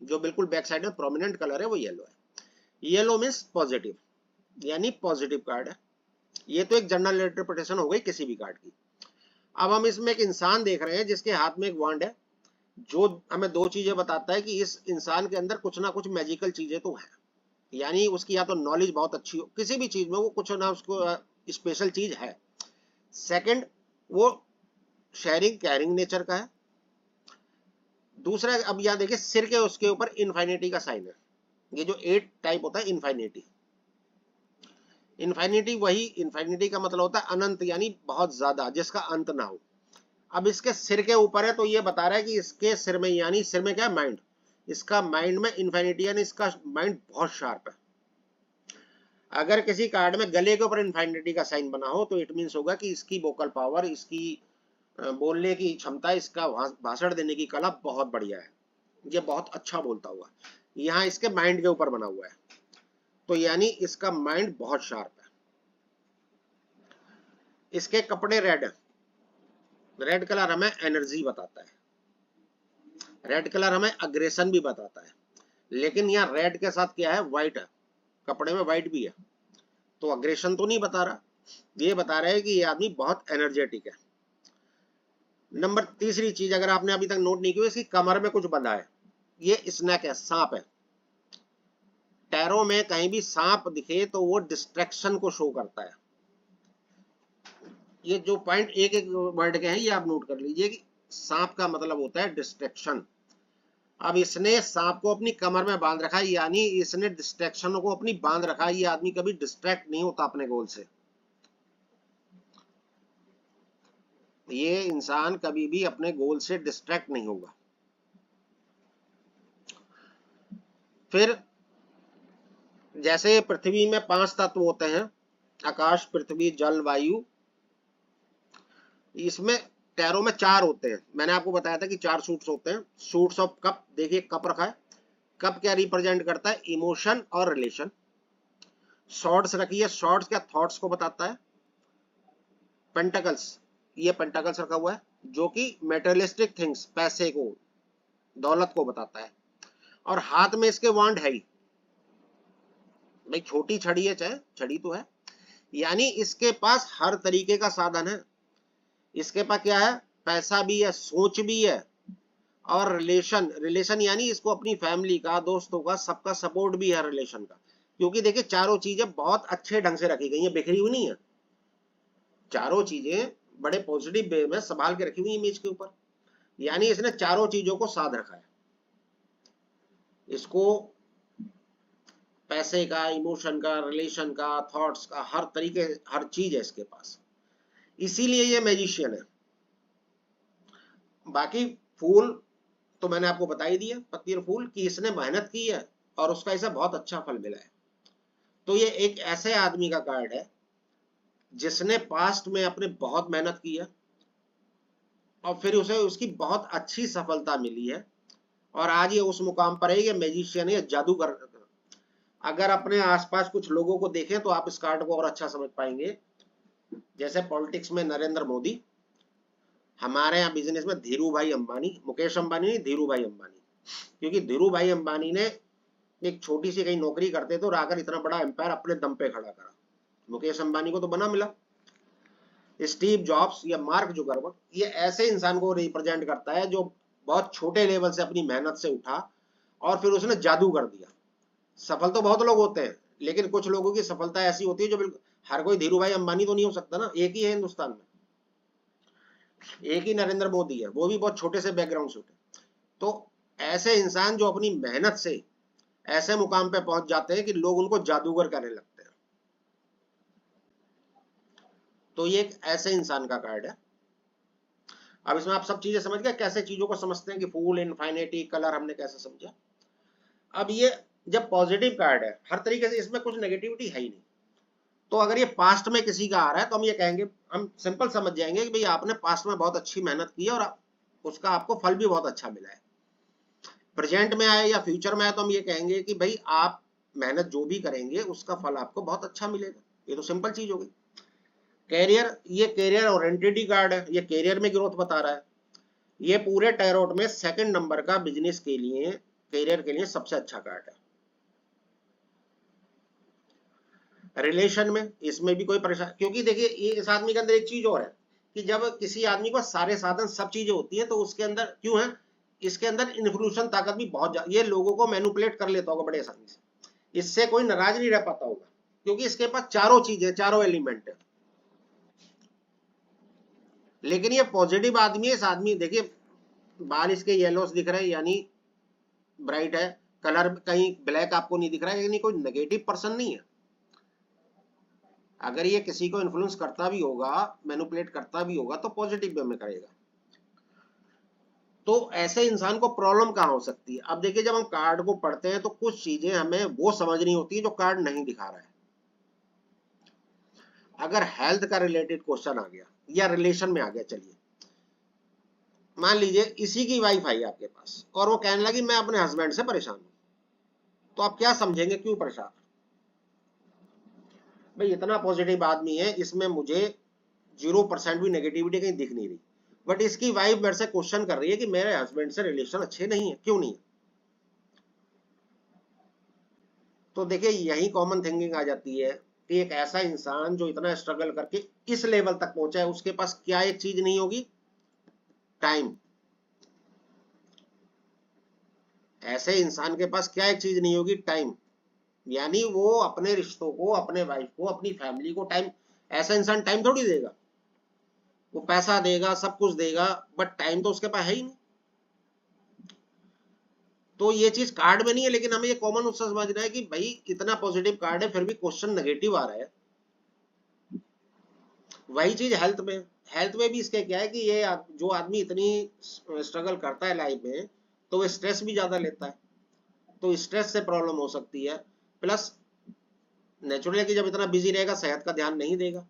जो बिल्कुल बैक साइड में प्रोमिनेंट कलर है वो येलो है। येलो मीन्स पॉजिटिव, यानी पॉजिटिव कार्ड है। ये तो एक जनरल इंटरप्रिटेशन हो गई किसी भी कार्ड की। अब हम इसमें एक इंसान देख रहे हैं जिसके हाथ में एक वांड है, जो हमें दो चीजें बताता है कि इस इंसान के अंदर कुछ ना कुछ मैजिकल चीजें तो है, यानी उसकी या तो नॉलेज बहुत अच्छी हो किसी भी चीज में, वो कुछ ना उसको स्पेशल चीज है। सेकंड, वो शेयरिंग कैरिंग नेचर का है। दूसरा, अब यहां देखिए सिर के उसके ऊपर इनफाइनिटी का साइन है, ये जो 8 टाइप होता है इनफाइनिटी। इनफाइनिटी, वही इनफाइनिटी का मतलब होता है अनंत, यानी बहुत ज्यादा, जिसका अंत ना हो। अब इसके सिर के ऊपर है तो ये बता रहा है कि इसके सिर में, यानी सिर में क्या है, माइंड, इसका माइंड में इनफाइनिटी, यानी इसका माइंड बहुत शार्प है। अगर किसी कार्ड में गले के ऊपर इनफाइनिटी का साइन बना हो तो इट मीन्स होगा कि इसकी वोकल पावर, इसकी बोलने की क्षमता, इसका भाषण देने की कला बहुत बढ़िया है, ये बहुत अच्छा बोलता हुआ। यहाँ इसके माइंड के ऊपर बना हुआ है, तो यानी इसका माइंड बहुत शार्प है। इसके कपड़े रेड है, रेड कलर हमें एनर्जी बताता है, रेड कलर हमें अग्रेशन भी बताता है, लेकिन यहाँ रेड के साथ क्या है, व्हाइट है, कपड़े में व्हाइट भी है, तो अग्रेशन तो नहीं बता रहा, ये बता रहा है कि ये आदमी बहुत एनर्जेटिक है। नंबर तीसरी चीज, अगर आपने अभी तक नोट नहीं की, इसकी कमर में कुछ बंधा है, ये स्नैक है, सांप है। टैरो में कहीं भी सांप दिखे तो वो डिस्ट्रैक्शन को शो करता है। ये जो पॉइंट एक एक वर्ड के हैं ये आप नोट कर लीजिए कि सांप का मतलब होता है डिस्ट्रैक्शन। अब इसने सांप को अपनी कमर में बांध रखा है, यानी इसने डिस्ट्रैक्शन को अपनी बांध रखा है, ये आदमी कभी डिस्ट्रैक्ट नहीं होता अपने गोल से, ये इंसान कभी भी अपने गोल से डिस्ट्रैक्ट नहीं होगा। फिर जैसे पृथ्वी में 5 तत्व होते हैं, आकाश, पृथ्वी, जल, वायु, इसमें टैरो में 4 होते हैं। मैंने आपको बताया था कि 4 सूट्स होते हैं। सूट्स ऑफ कप, देखिए कप रखा है, कप क्या रिप्रेजेंट करता है, इमोशन और रिलेशन। शॉर्ट्स रखी है, शॉर्ट्स क्या, थॉट्स को बताता है। पेंटाकल्स, ये पेंटाकल्स रखा हुआ है जो कि मेटेरियलिस्टिक थिंग्स, पैसे को, दौलत को बताता है। और हाथ में इसके वांड है ही, भाई छोटी छड़ी है, चाहे छड़ी तो है, यानी इसके पास हर तरीके का साधन है। इसके पास क्या है, पैसा भी है, सोच भी है, और रिलेशन, रिलेशन यानी इसको अपनी फैमिली का, दोस्तों का, सबका सपोर्ट भी है रिलेशन का। क्योंकि देखिए चारों चीजें बहुत अच्छे ढंग से रखी गई हैं, बिखरी हुई नहीं है, चारों चीजें बड़े पॉजिटिव वे में संभाल के रखी हुई इमेज के ऊपर, यानी इसने चारों चीजों को साध रखा है। इसको पैसे का, इमोशन का, रिलेशन का, थॉट्स का, हर तरीके, हर चीज है इसके पास, इसीलिए ये मैजिशियन है। बाकी फूल तो मैंने आपको बता ही दिया, पत्ती और फूल, कि इसने मेहनत की है और उसका इसे बहुत अच्छा फल मिला है। तो ये एक ऐसे आदमी का कार्ड है जिसने पास्ट में अपने बहुत मेहनत की है और फिर उसे उसकी बहुत अच्छी सफलता मिली है, और आज ये उस मुकाम पर है, ये मैजिशियन है, जादूगर। अगर अपने आसपास कुछ लोगों को देखें तो आप इस कार्ड को और अच्छा समझ पाएंगे। जैसे पॉलिटिक्स में नरेंद्र मोदी, हमारे यहाँ बिजनेस में धीरू भाई अंबानी, मुकेश अंबानी नहीं, धीरू भाई अंबानी, क्योंकि धीरू भाई अंबानी ने एक छोटी सी कहीं नौकरी करते थे और आकर इतना बड़ा एम्पायर अपने दम पे खड़ा करा। मुकेश अंबानी को तो बना मिला। स्टीव जॉब्स या मार्क जुकरबर्ग, ये ऐसे इंसान को रिप्रेजेंट करता है जो बहुत छोटे लेवल से अपनी मेहनत से उठा और फिर उसने जादू कर दिया। सफल तो बहुत लोग होते हैं, लेकिन कुछ लोगों की सफलता ऐसी होती है जो बिल्कुल, हर कोई धीरू भाई अंबानी तो नहीं हो सकता ना, एक ही है हिंदुस्तान में, एक ही नरेंद्र मोदी है, वो भी बहुत छोटे से बैकग्राउंड से उठे। तो ऐसे इंसान जो अपनी मेहनत से ऐसे मुकाम पे पहुंच जाते हैं कि लोग उनको जादूगर कहने लगते हैं। तो ये एक ऐसे इंसान का कार्ड है। अब इसमें आप सब चीजें समझ गए, कैसे चीजों को समझते हैं कि फूल, इनफाइनिटी, कलर हमने कैसे समझा। अब ये जब पॉजिटिव कार्ड है, हर तरीके से इसमें कुछ नेगेटिविटी है ही नहीं। तो अगर ये पास्ट में किसी का आ रहा है तो हम ये कहेंगे, हम सिंपल समझ जाएंगे कि भाई आपने पास्ट में बहुत अच्छी मेहनत की है और उसका आपको फल भी बहुत अच्छा मिला है। प्रेजेंट में आए या फ्यूचर में आए तो हम ये कहेंगे कि भाई आप मेहनत जो भी करेंगे उसका फल आपको बहुत अच्छा मिलेगा। ये तो सिंपल चीज हो गई। कैरियर, ये कैरियर ओरिएंटेड कार्ड है, ये कैरियर में ग्रोथ बता रहा है। ये पूरे टैरोट में सेकंड नंबर का बिजनेस के लिए, कैरियर के लिए सबसे अच्छा कार्ड है। रिलेशन में इसमें भी कोई परेशान, क्योंकि देखिए ये इस आदमी के अंदर एक चीज और है कि जब किसी आदमी को सारे साधन सब चीजें होती है तो उसके अंदर क्यों है, इसके अंदर इन्फ्लुएंस ताकत भी बहुत ज्यादा, ये लोगों को मैनिपुलेट कर लेता होगा बड़े आसानी से, इससे कोई नाराज नहीं रह पाता होगा क्योंकि इसके पास चारों चीजें, चारों एलिमेंट है। लेकिन ये पॉजिटिव आदमी है। इस आदमी देखिए बाल इसके येलोस दिख रहे हैं यानी ब्राइट है, कलर कहीं ब्लैक आपको नहीं दिख रहा है, यानी कोई नेगेटिव पर्सन नहीं है। अगर ये किसी को इन्फ्लुएंस करता भी होगा, मैनिपुलेट करता भी होगा तो पॉजिटिव वे में करेगा। तो ऐसे इंसान को प्रॉब्लम कहां हो सकती है। अब देखिए जब हम कार्ड को पढ़ते हैं तो कुछ चीजें हमें वो समझनी होती है जो कार्ड नहीं दिखा रहा है। अगर हेल्थ का रिलेटेड क्वेश्चन आ गया या रिलेशन में आ गया, चलिए मान लीजिए इसी की वाइफ आई आपके पास और वो कहने लगी मैं अपने हस्बैंड से परेशान हूं, तो आप क्या समझेंगे क्यों परेशान। भाई इतना पॉजिटिव आदमी है, इसमें मुझे 0% भी नेगेटिविटी कहीं दिख नहीं रही, बट इसकी वाइफ मेरे से क्वेश्चन कर रही है कि मेरे हस्बैंड से रिलेशन अच्छे नहीं है, क्यों नहीं है। तो देखिए यही कॉमन थिंकिंग आ जाती है कि एक ऐसा इंसान जो इतना स्ट्रगल करके इस लेवल तक पहुंचा है उसके पास क्या एक चीज नहीं होगी, टाइम। ऐसे इंसान के पास क्या एक चीज नहीं होगी, टाइम। यानी वो अपने रिश्तों को, अपने वाइफ को, अपनी फैमिली को टाइम, ऐसा इंसान टाइम थोड़ी देगा। वो पैसा देगा, सब कुछ देगा, बट टाइम तो उसके पास है ही नहीं। तो ये चीज कार्ड में नहीं है, लेकिन हमें ये कॉमन उससे समझना है कि भाई इतना पॉजिटिव कार्ड है फिर भी क्वेश्चन नेगेटिव आ रहा है। वही चीज हेल्थ में, हेल्थ में भी इसके क्या है कि ये जो आदमी इतनी स्ट्रगल करता है लाइफ में तो वो स्ट्रेस भी ज्यादा लेता है, तो स्ट्रेस से प्रॉब्लम हो सकती है। प्लस नेचुरली कि जब इतना बिजी रहेगा सेहत का ध्यान नहीं देगा।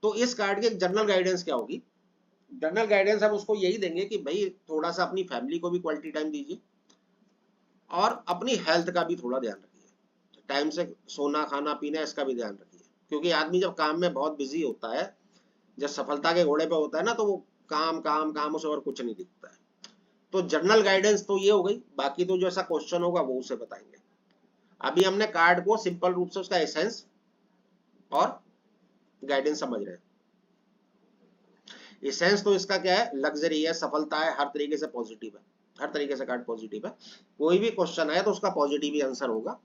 तो इस कार्ड की जनरल गाइडेंस क्या होगी, जनरल गाइडेंस हम उसको यही देंगे कि भाई थोड़ा सा अपनी फैमिली को भी क्वालिटी टाइम दीजिए और अपनी हेल्थ का भी थोड़ा ध्यान रखिए, टाइम से सोना, खाना, पीना, इसका भी ध्यान रखिए। क्योंकि आदमी जब काम में बहुत बिजी होता है, जब सफलता के घोड़े पे होता है ना, तो वो काम काम काम, उसे और कुछ नहीं दिखता है। तो जनरल गाइडेंस तो ये हो गई, बाकी तो जो ऐसा क्वेश्चन होगा वो उसे बताएंगे। अभी हमने कार्ड को सिंपल रूप से उसका एसेंस और गाइडेंस समझ रहे हैं। एसेंस तो इसका क्या है, लग्जरी है, सफलता है, हर तरीके से पॉजिटिव है, हर तरीके से कार्ड पॉजिटिव है। कोई भी क्वेश्चन आया तो उसका पॉजिटिव ही आंसर होगा।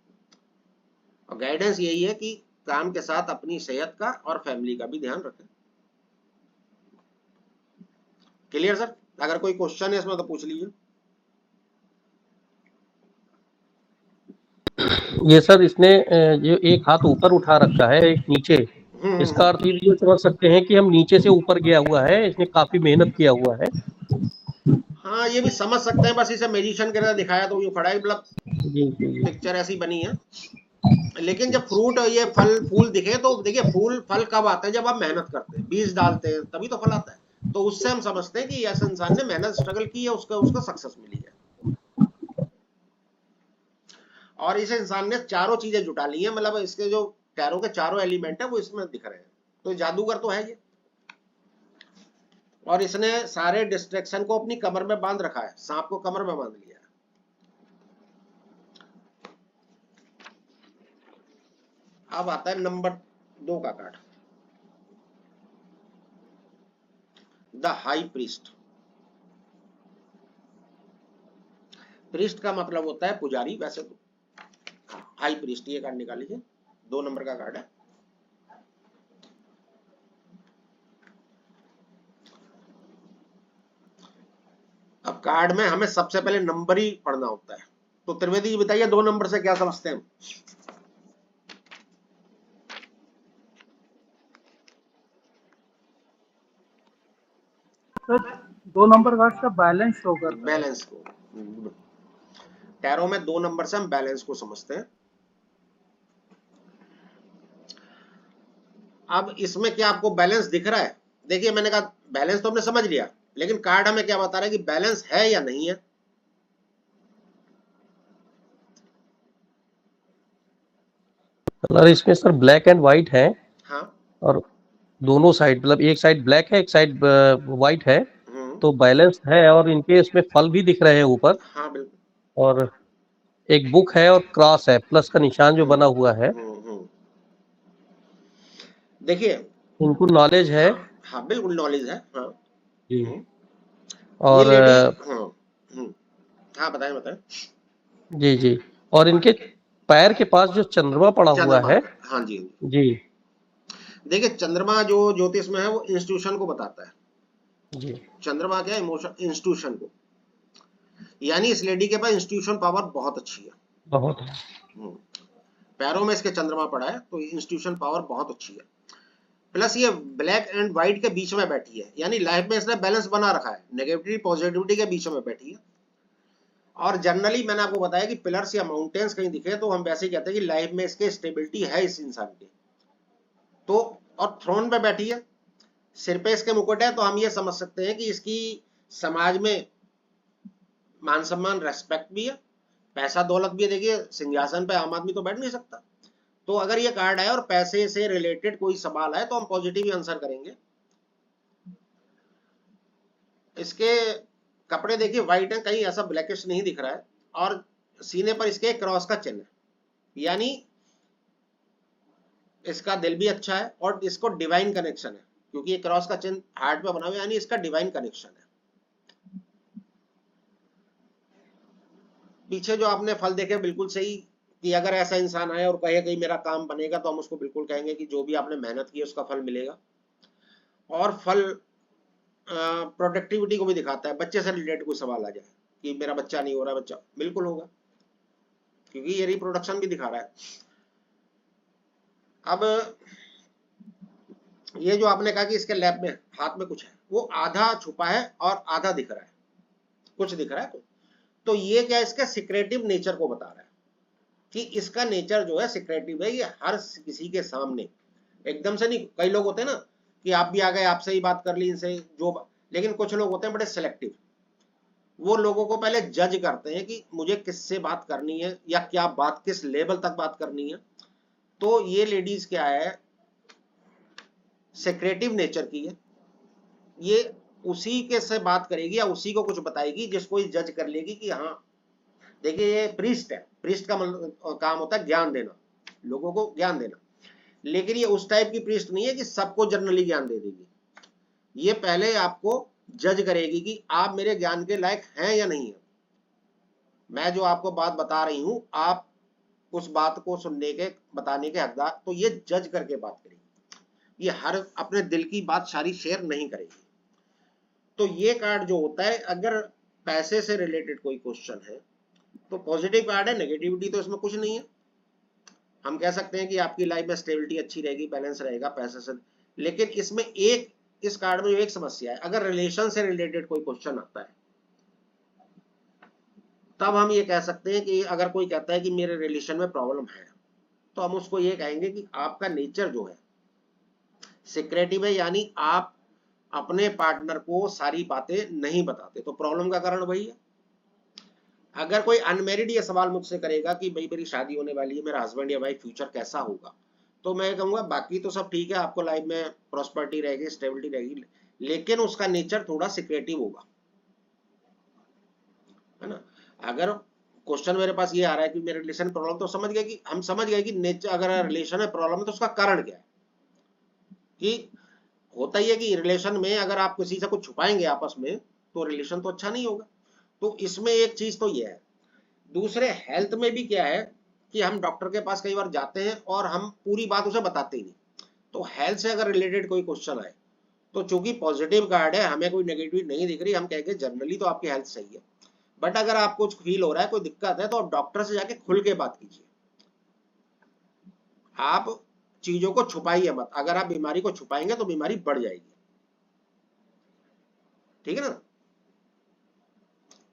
और गाइडेंस यही है कि काम के साथ अपनी सेहत का और फैमिली का भी ध्यान रखें। Clear sir? अगर कोई क्वेश्चन है इसमें तो पूछ लीजिए। ये सर इसने जो एक हाथ ऊपर उठा रखा है, एक नीचे, इसका अर्थ ये समझ सकते हैं कि हम नीचे से ऊपर गया हुआ है, इसने काफी मेहनत किया हुआ है। हाँ ये भी समझ सकते हैं, बस इसे मैजिशियन की तरह दिखाया तो ये खड़ा है, मतलब जी जी पिक्चर ऐसी बनी है। लेकिन जब फ्रूट, ये फल फूल दिखे तो देखिए फूल फल कब आता है, जब आप मेहनत करते हैं, बीज डालते हैं, तभी तो फल आता है। तो उससे हम समझते हैं कि ऐसे इंसान ने मेहनत स्ट्रगल की है, उसको सक्सेस मिली है। और इस इंसान ने चारों चीजें जुटा ली है, मतलब इसके जो टैरो के चारों एलिमेंट है वो इसमें दिख रहे हैं। तो जादूगर तो है ये। और इसने सारे डिस्ट्रैक्शन को अपनी कमर में बांध रखा है, सांप को कमर में बांध लिया है। अब आता है नंबर 2 का card, the high priest. Priest का मतलब होता है पुजारी, वैसे तो हाई प्रीस्ट, ये कार्ड निकाल लीजिए, 2 नंबर का कार्ड है। अब कार्ड में हमें सबसे पहले नंबर ही पढ़ना होता है। तो त्रिवेदी जी बताइए 2 नंबर से क्या समझते हैं? तो 2 नंबर कार्ड का बैलेंस शो करता है। बैलेंस को टैरो में 2 नंबर से हम बैलेंस को समझते हैं। अब इसमें क्या आपको बैलेंस दिख रहा है? देखिए मैंने कहा बैलेंस तो हमने समझ लिया, लेकिन कार्ड हमें क्या बता रहा है कि बैलेंस है या नहीं है। कलर इसमें सर ब्लैक एंड व्हाइट है। हाँ। और दोनों साइड, मतलब एक साइड ब्लैक है, एक साइड व्हाइट है, तो बैलेंस है। और इनके इसमें फल भी दिख रहे हैं ऊपर। हाँ बिल्कुल। और एक बुक है और क्रॉस है, प्लस का निशान जो बना हुआ है। देखिए इनको नॉलेज है। हाँ बिल्कुल नॉलेज है। हाँ जी। ये और लेडी हाँ बताएं बताएं। जी जी। और इनके पैर के पास जो चंद्रमा पड़ा हुआ चंद्रमा है। हाँ जी जी देखिए चंद्रमा जो ज्योतिष में है वो इंस्टीट्यूशन को बताता है। जी। चंद्रमा क्या है? इमोशन इंस्टीट्यूशन को, यानी इस लेडी के पास इंस्टीट्यूशन पावर बहुत अच्छी है। बहुत है। पैरों में इसके चंद्रमा पड़ा है तो इंस्टीट्यूशन पावर बहुत अच्छी है। प्लस ये ब्लैक एंड व्हाइट के बीच में बैठी है, यानी लाइफ में इसने बैलेंस बना रखा है, नेगेटिविटी पॉजिटिविटी के बीच में बैठी है। और जनरली मैंने आपको बताया कि पिलर्स या माउंटेन्स कहीं दिखे तो हम वैसे ही कहते हैं कि लाइफ में इसके स्टेबिलिटी है इस इंसान की। तो और थ्रोन पे बैठी है, सिर पे इसके मुकुट है, तो हम ये समझ सकते हैं कि इसकी समाज में मान सम्मान रेस्पेक्ट भी है, पैसा दौलत भी है। देखिए सिंहासन पे आम आदमी तो बैठ नहीं सकता। तो अगर ये कार्ड आए और पैसे से रिलेटेड कोई सवाल आए तो हम पॉजिटिव ही आंसर करेंगे। इसके कपड़े देखिए व्हाइट है, कहीं ऐसा ब्लैकिश नहीं दिख रहा है। और सीने पर इसके क्रॉस का चिन्ह है, यानी इसका दिल भी अच्छा है और इसको डिवाइन कनेक्शन है, क्योंकि ये क्रॉस का चिन्ह हार्ट पे बना हुआ है, यानी इसका डिवाइन कनेक्शन है। पीछे जो आपने फल देखे बिल्कुल सही, कि अगर ऐसा इंसान आए और कहे कि मेरा काम बनेगा तो हम उसको बिल्कुल कहेंगे कि जो भी आपने मेहनत की है उसका फल मिलेगा। और फल प्रोडक्टिविटी को भी दिखाता है। बच्चे से रिलेटेड कोई सवाल आ जाए कि मेरा बच्चा नहीं हो रहा, बच्चा बिल्कुल होगा, क्योंकि ये रिप्रोडक्शन भी दिखा रहा है। अब ये जो आपने कहा कि इसके लैब में हाथ में कुछ है, वो आधा छुपा है और आधा दिख रहा है, कुछ दिख रहा है। तो ये क्या इसका सिक्रेटिव नेचर को बता रहा है कि इसका नेचर जो है सिक्रेटिव है। ये हर किसी के सामने एकदम से नहीं, कई लोग होते हैं ना कि आप भी आ गए, आपसे ही बात कर ली इनसे जो, लेकिन कुछ लोग होते हैं बड़े सिलेक्टिव। वो लोगों को पहले जज करते हैं कि मुझे किससे बात करनी है या क्या बात, किस लेवल तक बात करनी है। तो ये लेडीज क्या है, सिक्रेटिव नेचर की है। ये उसी के से बात करेगी या उसी को कुछ बताएगी जिसको ये जज कर लेगी कि हाँ। देखिए ये प्रीस्ट है, प्रीस्ट का काम होता है ज्ञान देना, लोगों को ज्ञान देना। लेकिन ये उस टाइप की प्रीस्ट नहीं है कि सबको जनरली ज्ञान दे देगी। ये पहले आपको जज करेगी कि आप मेरे ज्ञान के लायक हैं या नहीं है। मैं जो आपको बात बता रही हूं, आप उस बात को सुनने के, बताने के हकदार। तो ये जज करके बात करेगी, ये हर अपने दिल की बात सारी शेयर नहीं करेगी। तो ये कार्ड जो होता है, अगर पैसे से रिलेटेड कोई क्वेश्चन है तो पॉजिटिव कार्ड है, नेगेटिविटी तो इसमें कुछ नहीं है। हम कह सकते हैं कि आपकी लाइफ में स्टेबिलिटी अच्छी रहेगी, बैलेंस रहेगा पैसे से। लेकिन इसमें एक, इस कार्ड में जो एक समस्या है, अगर रिलेशन से रिलेटेड कोई क्वेश्चन आता है तब हम ये कह सकते हैं कि अगर कोई कहता है कि मेरे रिलेशन में प्रॉब्लम है, तो हम उसको ये कहेंगे कि आपका नेचर जो है सिक्रेटिव है, यानी आप अपने पार्टनर को सारी बातें नहीं बताते, तो प्रॉब्लम का कारण वही है। अगर कोई अनमेरिड ये सवाल मुझसे करेगा कि भाई मेरी शादी होने वाली है, मेरा हस्बैंड या वाइफ फ्यूचर कैसा होगा, तो मैं कहूंगा बाकी तो सब ठीक है, आपको लाइफ में प्रॉस्पेरिटी रहेगी, स्टेबिलिटी रहेगी, लेकिन उसका नेचर थोड़ा सिक्रेटिव होगा, है ना। अगर क्वेश्चन मेरे पास ये आ रहा है कि मेरे रिलेशन प्रॉब्लम, तो समझ गए कि हम समझ गए कि नेचर, अगर रिलेशन में प्रॉब्लम है तो उसका कारण क्या है। कि होता ही है कि रिलेशन में अगर आप किसी से कुछ छुपाएंगे आपस में तो रिलेशन तो अच्छा नहीं होगा। तो इसमें एक चीज तो ये है। दूसरे हेल्थ में भी क्या है कि हम डॉक्टर के पास कई बार जाते हैं और हम पूरी बात उसे बताते ही नहीं। तो हेल्थ से अगर रिलेटेड कोई क्वेश्चन आए तो चूंकि पॉजिटिव कार्ड है, हमें कोई नेगेटिव नहीं दिख रही, हम कहेंगे जनरली तो आपकी हेल्थ सही है। बट अगर आपको कुछ फील हो रहा है, कोई दिक्कत है, तो आप डॉक्टर से जाके खुल के बात कीजिए। आप चीजों को छुपाइए मत। अगर आप बीमारी को छुपाएंगे तो बीमारी बढ़ जाएगी। ठीक है ना।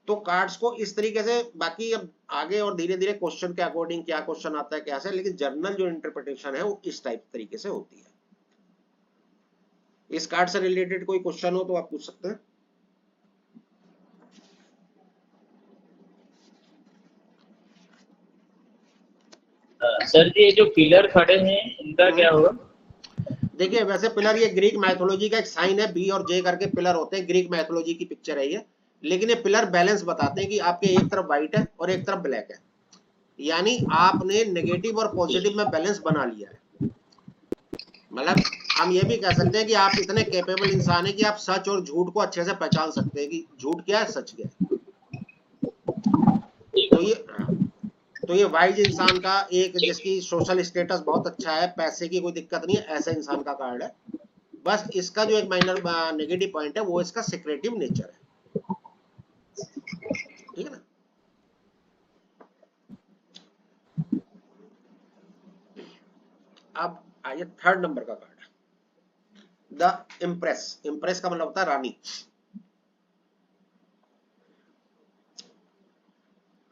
तो कार्ड्स को इस तरीके से, बाकी अब आगे और धीरे धीरे क्वेश्चन के अकॉर्डिंग क्या क्वेश्चन आता है क्या से, लेकिन जर्नल जो इंटरप्रिटेशन है वो इस टाइप तरीके से होती है। इस कार्ड से रिलेटेड कोई क्वेश्चन हो तो आप पूछ सकते हैं। सर जी, ये जो पिलर खड़े हैं इनका क्या होगा? देखिए वैसे पिलर ये ग्रीक मैथोलॉजी का एक साइन है, बी और जे करके पिलर होते हैं, ग्रीक मैथोलॉजी की पिक्चर है ये। लेकिन ये पिलर बैलेंस बताते हैं कि आपके एक तरफ व्हाइट है और एक तरफ ब्लैक है, यानी आपने नेगेटिव और पॉजिटिव में बैलेंस बना लिया है। मतलब हम ये भी कह सकते हैं कि आप इतने कैपेबल इंसान है कि आप सच और झूठ को अच्छे से पहचान सकते हैं कि झूठ क्या है सच क्या है। तो ये वाइज इंसान का एक, जिसकी सोशल स्टेटस बहुत अच्छा है, पैसे की कोई दिक्कत नहीं है, ऐसे इंसान का कार्ड है। बस इसका जो एक माइनर नेगेटिव पॉइंट है वो इसका सिक्रेटिव नेचर है, ठीक है ना। अब आइए थर्ड नंबर का कार्ड, द इम्प्रेस। इम्प्रेस का मतलब होता है रानी।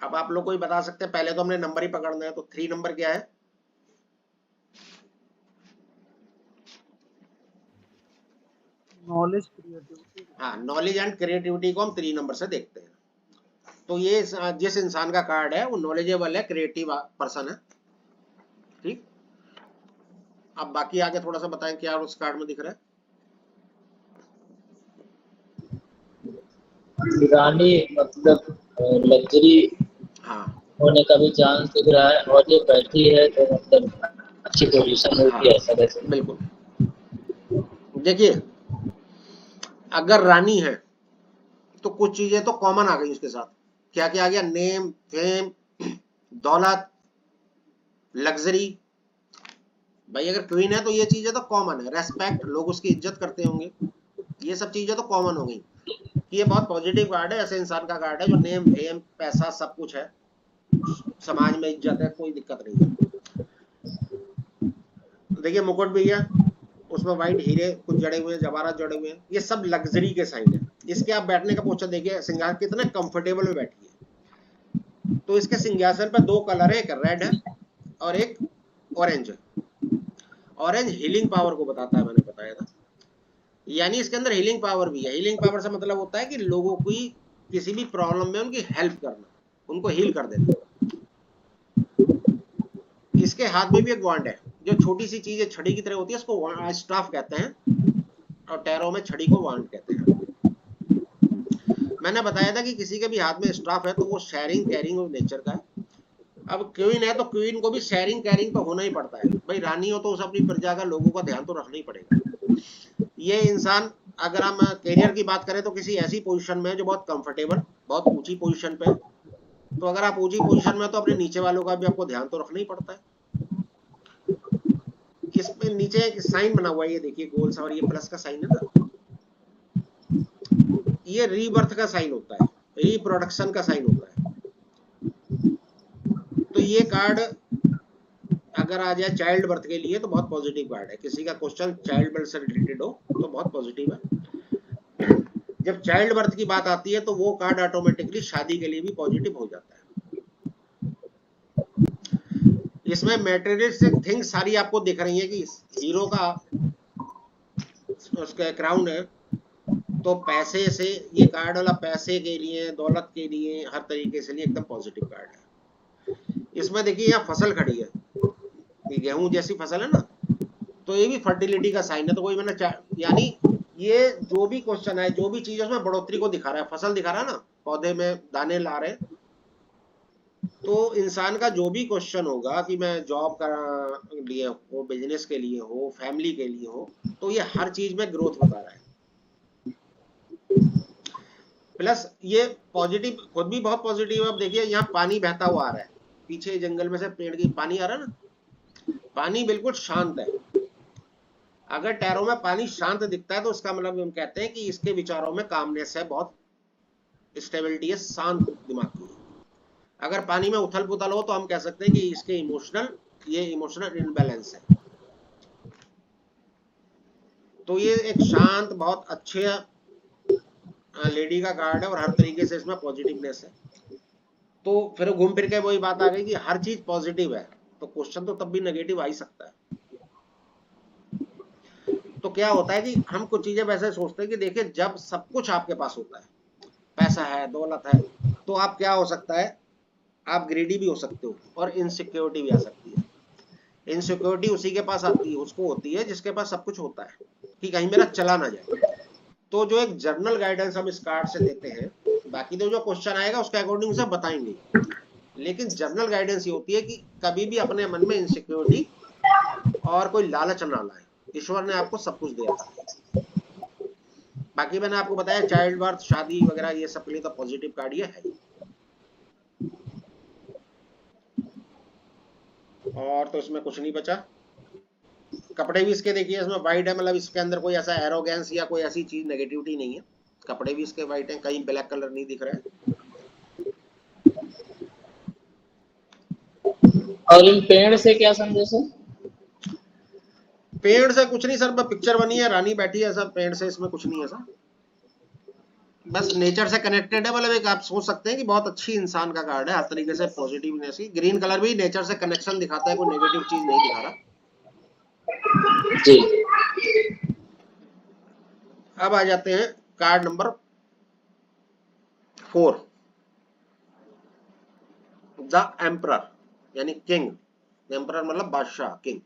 अब आप लोग कोई बता सकते हैं, पहले तो हमने नंबर ही पकड़ना है, तो 3 नंबर क्या है? Knowledge creativity. हाँ, नॉलेज एंड क्रिएटिविटी को हम 3 नंबर से देखते हैं। तो ये जिस इंसान का कार्ड है वो नॉलेजेबल है, क्रिएटिव पर्सन है, ठीक। अब बाकी आगे थोड़ा सा बताएं क्या उस कार्ड में दिख रहा है। रानी मतलब लग्जरी हाँ होने का भी चांस दिख रहा है, और ये बैठी है तो मतलब अच्छी पोजीशन में होती है, ऐसा वैसे। बिल्कुल। देखिए अगर रानी है तो कुछ चीजें तो कॉमन आ गई उसके साथ। क्या क्या आ गया? नेम, फेम, दौलत, लग्जरी। भाई अगर क्वीन है तो ये चीजें तो कॉमन है, रेस्पेक्ट, लोग उसकी इज्जत करते होंगे, ये सब चीजें तो कॉमन हो गई। ये बहुत पॉजिटिव कार्ड है, ऐसे इंसान का कार्ड है जो नेम, फेम, पैसा सब कुछ है, समाज में इज्जत है, कोई दिक्कत नहीं है। देखिए मुकुट भी है, उसमें व्हाइट हीरे कुछ जड़े हुए हैं, जवाहरात जड़े हुए हैं, ये सब लग्जरी के साइन है। इसके आप बैठने का पोस्चर देखिए, सिंगार कितने कंफर्टेबल में बैठी है। तो इसके सिंहासन पर 2 कलर है, एक रेड है और एक ऑरेंज है। ऑरेंज हीलिंग पावर को बताता है, मैंने बताया था, यानी इसके अंदर हीलिंग पावर भी है। हीलिंग पावर से मतलब होता है कि लोगों की किसी भी प्रॉब्लम में उनकी हेल्प करना, उनको हील कर देना। इसके हाथ में भी एक वांड है, जो छोटी सी चीज छड़ी की तरह होती है, उसको स्टाफ कहते हैं, और टैरो में छड़ी को वांड कहते हैं। मैंने बताया था कि किसी के भी हाथ में स्टाफ है तो वो शेयरिंग कैरिंग और नेचर का है। अब क्वीन है तो क्वीन को भी शेयरिंग कैरिंग तो होना ही पड़ता है, भाई रानी हो तो उसे अपनी प्रजा का, लोगों का ध्यान तो रखना ही पड़ेगा। ये इंसान, अगर हम करियर की बात करें तो किसी ऐसी पोजीशन में है जो बहुत कंफर्टेबल, बहुत ऊंची पोजीशन पे है। तो अगर आप ऊंची पोजीशन में तो अपने नीचे वालों का भी आपको ध्यान तो रखना ही पड़ता है। इसमें नीचे एक साइन बना हुआ है, ये देखिए गोल सा, और ये प्लस का साइन है ना, ये रीबर्थ का साइन होता है, रिप्रोडक्शन का साइन होता है। तो ये कार्ड अगर आ जाए चाइल्ड बर्थ के लिए तो बहुत पॉजिटिव कार्ड है। किसी का क्वेश्चन चाइल्ड बर्थ से रिलेटेड हो तो बहुत पॉजिटिव है। जब चाइल्ड बर्थ की बात आती है तो वो कार्ड ऑटोमेटिकली शादी के लिए भी पॉजिटिव हो जाता है। इसमें मैटेरियलिस्टिक थिंग्स सारी आपको दिख रही है कि हीरो का उसका क्राउन है, तो पैसे से ये कार्ड वाला पैसे के लिए, दौलत के लिए, हर तरीके से लिए एकदम पॉजिटिव कार्ड है। इसमें देखिए यहाँ फसल खड़ी है, ये गेहूं जैसी फसल है ना, तो ये भी फर्टिलिटी का साइन है। तो कोई मैंने, यानी ये जो भी क्वेश्चन है, जो भी चीज उसमें बढ़ोतरी को दिखा रहा है, फसल दिखा रहा है ना, पौधे में दाने ला रहे, तो इंसान का जो भी क्वेश्चन होगा कि मैं जॉब का लिए हो, बिजनेस के लिए हो, फैमिली के लिए हो, तो ये हर चीज में ग्रोथ बता रहा है। प्लस ये पॉजिटिव खुद भी बहुत पॉजिटिव है। अब देखिए यहाँ पानी बहता हुआ आ रहा है, पीछे जंगल में से पेड़ की पानी आ रहा है ना, पानी बिल्कुल शांत है। अगर टैरो में पानी शांत दिखता है तो उसका मतलब हम कहते हैं कि इसके विचारों में कामनेस है, बहुत स्टेबिलिटी है, शांत दिमाग की। अगर पानी में उथल पुथल हो तो हम कह सकते हैं कि इसके इमोशनल इनबैलेंस है। तो ये एक शांत, बहुत अच्छे लेडी का कार्ड है और हर तरीके से इसमें पॉजिटिवनेस है, तो फिर घूम फिर के वही बात आ गई कि हर चीज पॉजिटिव है, तो क्वेश्चन तो तब भी नेगेटिव आ ही सकता है। तो क्या होता है कि हम कुछ चीजें वैसे सोचते हैं कि देखिए जब सब कुछ आपके पास होता है, पैसा है, दौलत है, तो आप क्या हो सकता है, आप ग्रीडी भी हो सकते हो और इनसिक्योरिटी भी आ सकती है। इनसिक्योरिटी उसी के पास आती है, उसको होती है जिसके पास सब कुछ होता है कि कहीं मेरा चला ना जाए। तो जो एक जर्नल गाइडेंस हम इस कार्ड से देते हैं, बाकी तो जो क्वेश्चन आएगा उसके अकॉर्डिंग से बताएंगे, लेकिन जर्नल गाइडेंस ये होती है कि कभी भी अपने मन में इनसिक्योरिटी और कोई लालच ना लाए, ईश्वर ने आपको सब कुछ दे रखा है। बाकी मैंने आपको बताया चाइल्ड बर्थ, शादी वगैरह, ये सब के लिए तो पॉजिटिव कार्ड ये है। और तो इसमें कुछ नहीं बचा। कपड़े भी इसके देखिए इसमें वाइट है, मतलब इसके अंदर कोई ऐसा एरोगेंस या कोई ऐसी चीज नेगेटिविटी नहीं है। कपड़े भी इसके वाइट हैं, कहीं ब्लैक कलर नहीं दिख रहा है। और इन पेड़ से क्या संदेश है? पेड़ से कुछ नहीं सर, पिक्चर बनी है, रानी बैठी है सर, पेड़ से इसमें कुछ नहीं है सर, बस नेचर से कनेक्टेड है। मतलब एक आप सोच सकते हैं कि बहुत अच्छी इंसान का कार्ड है, हर तरीके से पॉजिटिवनेस की। ग्रीन कलर भी नेचर से कनेक्शन दिखाता है, कोई नेगेटिव चीज नहीं दिखा रहा जी। अब आ जाते हैं कार्ड नंबर 4, द एम्परर यानी किंग। एम्परर मतलब बादशाह, किंग।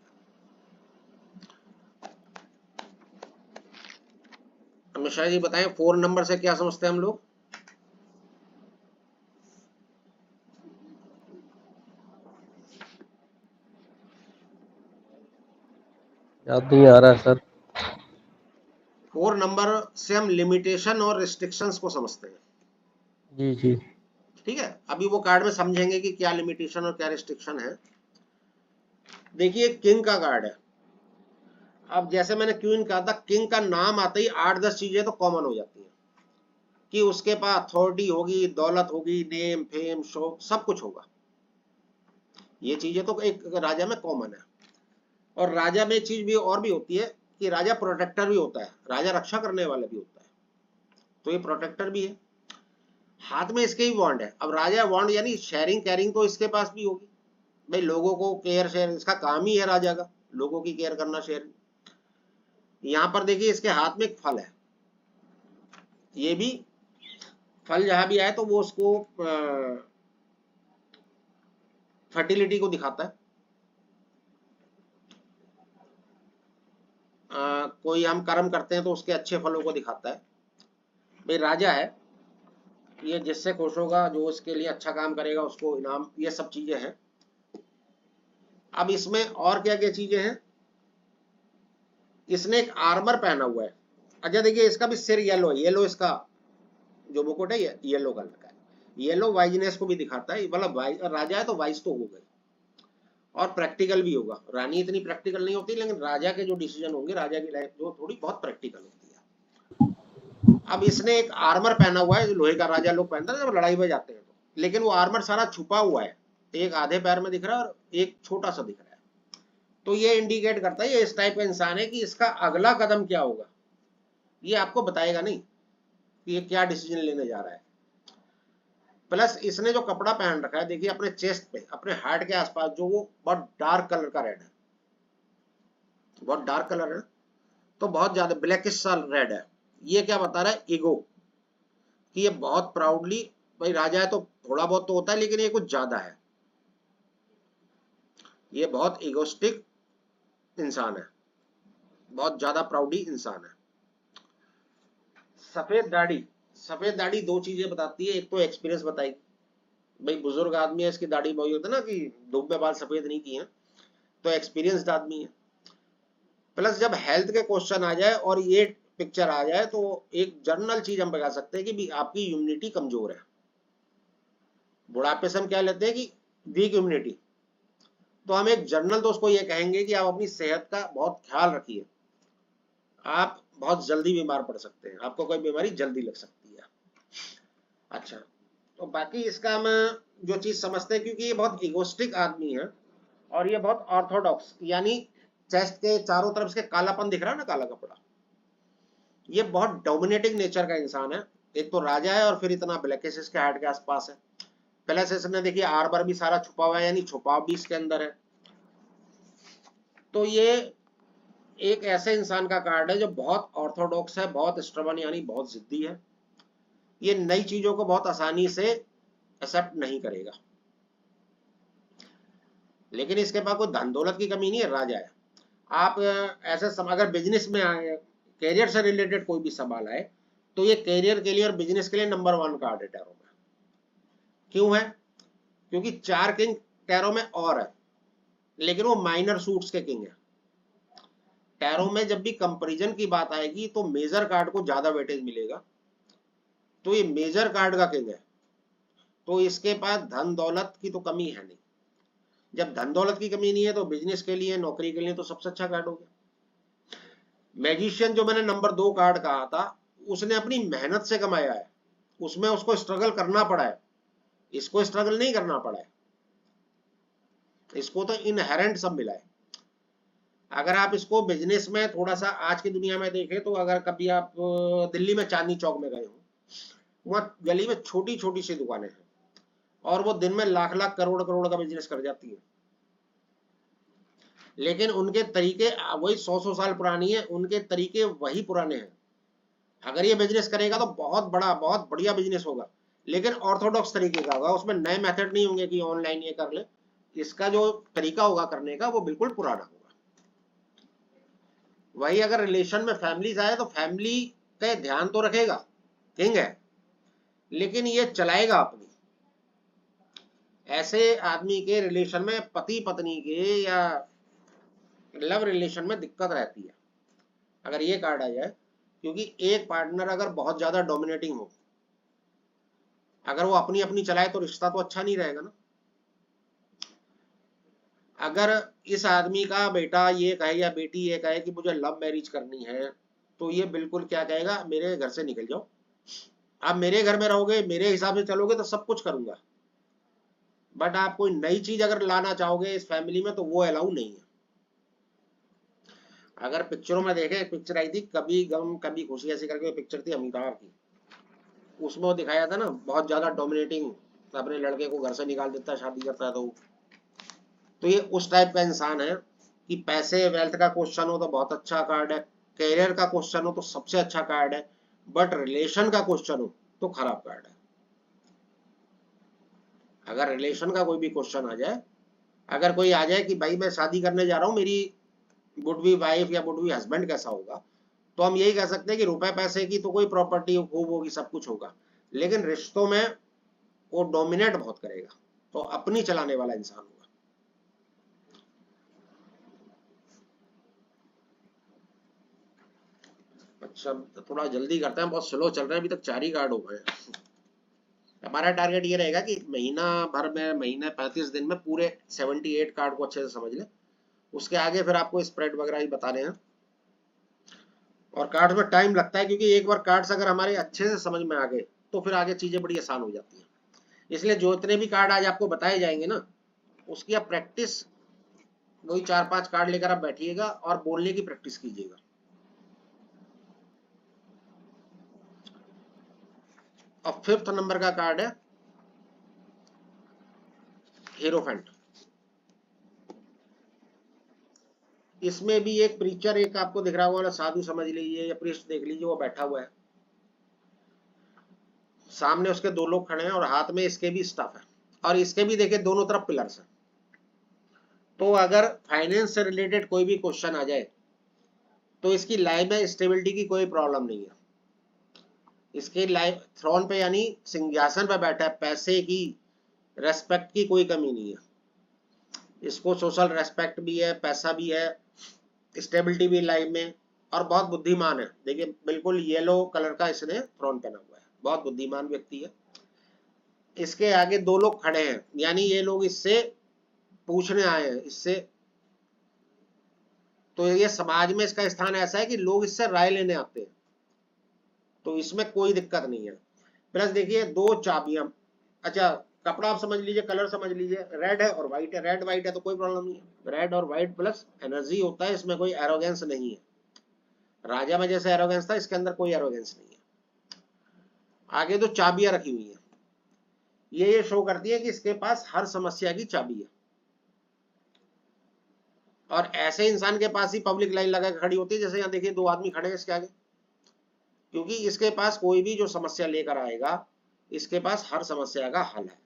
हमेशा जी बताएं 4 नंबर से क्या समझते हैं हम लोग? याद नहीं आ रहा है सर। 4 नंबर से हम लिमिटेशन और रिस्ट्रिक्शंस को समझते हैं। जी जी। ठीक है, अभी वो कार्ड में समझेंगे कि क्या लिमिटेशन और क्या रिस्ट्रिक्शन है। देखिए किंग का कार्ड है। अब जैसे मैंने क्वीन कहा था, किंग का नाम आते ही 8-10 चीजें तो कॉमन हो जाती हैं कि उसके पास अथॉरिटी होगी, दौलत होगी, नेम फेम शौक सब कुछ होगा। ये चीजें तो एक राजा में कॉमन है। और राजा में चीज भी और भी होती है कि राजा प्रोटेक्टर भी होता है, राजा रक्षा करने वाला भी होता है, तो ये प्रोटेक्टर भी है। हाथ में इसके ही वॉन्ड है। अब राजा वॉन्ड यानी शेयरिंग कैरिंग तो इसके पास भी होगी भाई, लोगों को केयर शेयर, इसका काम ही है राजा का, लोगों की केयर करना, शेयरिंग। यहां पर देखिए इसके हाथ में एक फल है, ये भी फल जहां भी आए तो वो उसको फर्टिलिटी को दिखाता है। कोई हम कर्म करते हैं तो उसके अच्छे फलों को दिखाता है। भाई राजा है, ये जिससे खुश होगा, जो इसके लिए अच्छा काम करेगा उसको इनाम, ये सब चीजें हैं। अब इसमें और क्या क्या चीजें हैं, इसने एक आर्मर पहना हुआ है। अच्छा देखिए इसका भी सिर येलो है, येलो इसका जो मुकुट है ये येलो कलर का है। येलो वाइजनेस को भी दिखाता है, मतलब राजा है तो वाइज तो हो गए और प्रैक्टिकल भी होगा। रानी इतनी प्रैक्टिकल नहीं होती, लेकिन राजा के जो डिसीजन होंगे, राजा की लाइफ जो थोड़ी बहुत प्रैक्टिकल होती है। अब इसने एक आर्मर पहना हुआ है, लोहे का राजा लोग पहनते हैं जब लड़ाई में जाते हैं तो, लेकिन वो आर्मर सारा छुपा हुआ है, एक आधे पैर में दिख रहा है और एक छोटा सा दिख रहा है। तो ये इंडिकेट करता है ये इस टाइप का इंसान है कि इसका अगला कदम क्या होगा ये आपको बताएगा नहीं कि ये क्या डिसीजन लेने जा रहा है। प्लस इसने जो कपड़ा पहन रखा है देखिए अपने चेस्ट पे, अपने हार्ट के आसपास, जो वो बहुत डार्क कलर का रेड है, बहुत डार्क कलर है, तो बहुत ज्यादा ब्लैकिश सा रेड है। ये क्या बता रहा है? ईगो, कि ये बहुत प्राउडली, भाई राजा है तो थोड़ा बहुत तो होता है, लेकिन ये कुछ ज्यादा है, ये बहुत इगोस्टिक इंसान है, बहुत ज्यादा प्राउडी इंसान है। सफेद दाढ़ी, सफेद दाढ़ी दो चीजें बताती है, एक तो एक्सपीरियंस बताएगी, भाई बुजुर्ग आदमी है, इसकी दाढ़ी बहुत होती है ना कि धूप में बाल सफेद नहीं किए, तो एक्सपीरियंस्ड आदमी है। प्लस जब हेल्थ के क्वेश्चन आ जाए और ये पिक्चर आ जाए तो एक जनरल चीज हम बता सकते हैं कि भी आपकी इम्यूनिटी कमजोर है। बुढ़ापे से हम क्या लेते हैं कि वीक इम्यूनिटी, तो हम एक जनरल दोस्त को ये कहेंगे कि आप अपनी सेहत का बहुत ख्याल रखिए, आप बहुत जल्दी बीमार पड़ सकते हैं, आपको कोई बीमारी जल्दी लग सकती है। अच्छा, तो बाकी इसका हम जो चीज समझते हैं, क्योंकि ये बहुत इगोस्टिक आदमी है और ये बहुत ऑर्थोडॉक्स, यानी चेस्ट के चारों तरफ से कालापन दिख रहा है ना, काला कपड़ा, ये बहुत डोमिनेटिंग नेचर का इंसान है। एक तो राजा है और फिर इतना ब्लैकिश इसके हार्ट के आसपास है। प्लस इसमें देखिए आर्बर भी सारा छुपा हुआ है, यानी छुपाव भी इसके अंदर है। तो ये एक ऐसे इंसान का कार्ड है जो बहुत ऑर्थोडॉक्स है, बहुत स्टबर्न यानी बहुत जिद्दी है। ये नई चीजों को बहुत आसानी से एक्सेप्ट नहीं करेगा। लेकिन इसके पास कोई धन दौलत की कमी नहीं है, राजा है। आप ऐसे अगर बिजनेस में आए, कैरियर से रिलेटेड कोई भी सवाल आए, तो ये कैरियर के लिए और बिजनेस के लिए नंबर 1 कार्ड है टैरो में। क्यों है? क्योंकि 4 किंग टैरो में और है, लेकिन वो माइनर सूट्स के किंग है। टैरो में जब भी कंपैरिजन की बात आएगी तो मेजर कार्ड को ज्यादा वेटेज मिलेगा। तो ये मेजर कार्ड का किंग है, तो इसके पास धन दौलत की तो कमी है नहीं। जब धन दौलत की कमी नहीं है तो बिजनेस के लिए, नौकरी के लिए तो सबसे अच्छा कार्ड हो गया। मैजिशियन जो मैंने नंबर 2 कार्ड कहा था, उसने अपनी मेहनत से कमाया है, उसमें उसको स्ट्रगल करना पड़ा है। इसको स्ट्रगल नहीं करना पड़ा है, इसको तो इनहेरेंट सब मिला है। अगर आप इसको बिजनेस में थोड़ा सा आज की दुनिया में देखें, तो अगर कभी आप दिल्ली में चांदनी चौक में गए हो, वहां गली में छोटी छोटी सी दुकानें हैं और वो दिन में लाख लाख करोड़ करोड़ का बिजनेस कर जाती है। लेकिन उनके तरीके वही 100 साल पुरानी है, उनके तरीके वही पुराने हैं। अगर ये बिजनेस करेगा तो बहुत बड़ा, बहुत बढ़िया बिजनेस होगा, लेकिन ऑर्थोडॉक्स तरीके का होगा। उसमें नए मेथड नहीं होंगे कि ऑनलाइन ये कर ले। इसका जो तरीका होगा करने का वो बिल्कुल पुराना होगा। वही अगर रिलेशन में फैमिली आए तो फैमिली का ध्यान तो रखेगा, किंग है, लेकिन ये चलाएगा अपनी। ऐसे आदमी के रिलेशन में, पति पत्नी के या लव रिलेशन में दिक्कत रहती है अगर ये कार्ड आ जाए। क्योंकि एक पार्टनर अगर बहुत ज्यादा डोमिनेटिंग हो, अगर वो अपनी अपनी चलाए तो रिश्ता तो अच्छा नहीं रहेगा ना। अगर इस आदमी का बेटा ये कहे या बेटी ये कहे कि मुझे लव मैरिज करनी है, तो ये बिल्कुल क्या कहेगा, मेरे घर से निकल जाओ, आप मेरे घर में रहोगे, मेरे हिसाब से चलोगे तो सब कुछ करूंगा। बट आप कोई नई चीज अगर लाना चाहोगे इस फैमिली में तो वो अलाउ नहीं है। अगर पिक्चरों में देखें, एक पिक्चर आई थी कभी गम कभी खुशी, ऐसी करके पिक्चर थी अमिताभ की, उसमें वो दिखाया था ना बहुत ज्यादा डोमिनेटिंग, अपने लड़के को घर से निकाल देता है, शादी करता है। तो ये उस टाइप का इंसान है कि पैसे वेल्थ का क्वेश्चन हो तो बहुत अच्छा कार्ड है, कैरियर का क्वेश्चन हो तो सबसे अच्छा कार्ड है, बट रिलेशन का क्वेश्चन हो तो खराब कार्ड है। अगर रिलेशन का कोई भी क्वेश्चन आ जाए, अगर कोई आ जाए कि भाई मैं शादी करने जा रहा हूँ, मेरी वुड बी वाइफ या वुड बी हस्बैंड कैसा होगा, तो हम यही कह सकते हैं कि रुपए पैसे की तो कोई प्रॉपर्टी खूब होगी, सब कुछ होगा, लेकिन रिश्तों में वो डोमिनेट बहुत करेगा, तो अपनी चलाने वाला इंसान होगा। अच्छा, थोड़ा जल्दी करते हैं, बहुत स्लो चल रहे हैं, अभी तक 4 ही कार्ड हो गए। हमारा टारगेट ये रहेगा कि महीना भर में, महीने 35 दिन में पूरे 78 कार्ड को अच्छे से समझ ले। उसके आगे फिर आपको स्प्रेड वगैरह ही बताने हैं। और कार्ड्स में टाइम लगता है, क्योंकि एक बार कार्ड्स अगर हमारे अच्छे से समझ में आ गए तो फिर आगे चीजें बड़ी आसान हो जाती हैं। इसलिए जो इतने भी कार्ड आज आपको बताए जाएंगे ना, उसकी आप प्रैक्टिस, वही 4-5 कार्ड लेकर आप बैठिएगा और बोलने की प्रैक्टिस कीजिएगा। अब 5th नंबर का कार्ड है हीरोफेंट। इसमें भी एक प्रीचर, एक आपको दिख रहा होगा, साधु समझ लीजिए या प्रीस्ट देख लीजिए, वो बैठा हुआ है, सामने उसके 2 लोग खड़े हैं और हाथ में इसके भी स्टफ है, और इसके भी देखिए दोनों तरफ पिलर्स हैं। तो अगर फाइनेंस से रिलेटेड कोई भी क्वेश्चन आ जाए तो इसकी लाइफ में स्टेबिलिटी की कोई प्रॉब्लम नहीं है। इसके लाइफ थ्रोन पे यानी सिंहासन पे बैठा है, पैसे की, रेस्पेक्ट की कोई कमी नहीं है। इसको सोशल रेस्पेक्ट भी है, पैसा भी है, स्टेबिलिटी भी लाइफ में, और बहुत बुद्धिमान है। देखिए बिल्कुल येलो कलर का इसने थ्रोन पहना हुआ है, बहुत बुद्धिमान व्यक्ति है। इसके आगे 2 लोग खड़े हैं, यानी ये लोग इससे पूछने आए हैं इससे, तो ये समाज में इसका स्थान ऐसा है कि लोग इससे राय लेने आते हैं, तो इसमें कोई दिक्कत नहीं है। प्लस देखिए 2 चाबियां, अच्छा कपड़ा आप समझ लीजिए, कलर समझ लीजिए, रेड है और व्हाइट है। रेड व्हाइट है तो कोई प्रॉब्लम नहीं है, रेड और व्हाइट प्लस एनर्जी होता है, इसमें कोई एरोगेंस नहीं है। राजा में जैसे एरोगेंस था, इसके अंदर कोई एरोगेंस नहीं है। आगे जो चाबियां रखी हुई हैं, ये शो करती है कि इसके पास हर समस्या की चाबी है। और ऐसे इंसान के पास ही पब्लिक लाइन लगा खड़ी होती है, जैसे यहाँ देखिए 2 आदमी खड़े हैं इसके आगे, क्योंकि इसके पास कोई भी जो समस्या लेकर आएगा, इसके पास हर समस्या का हल है।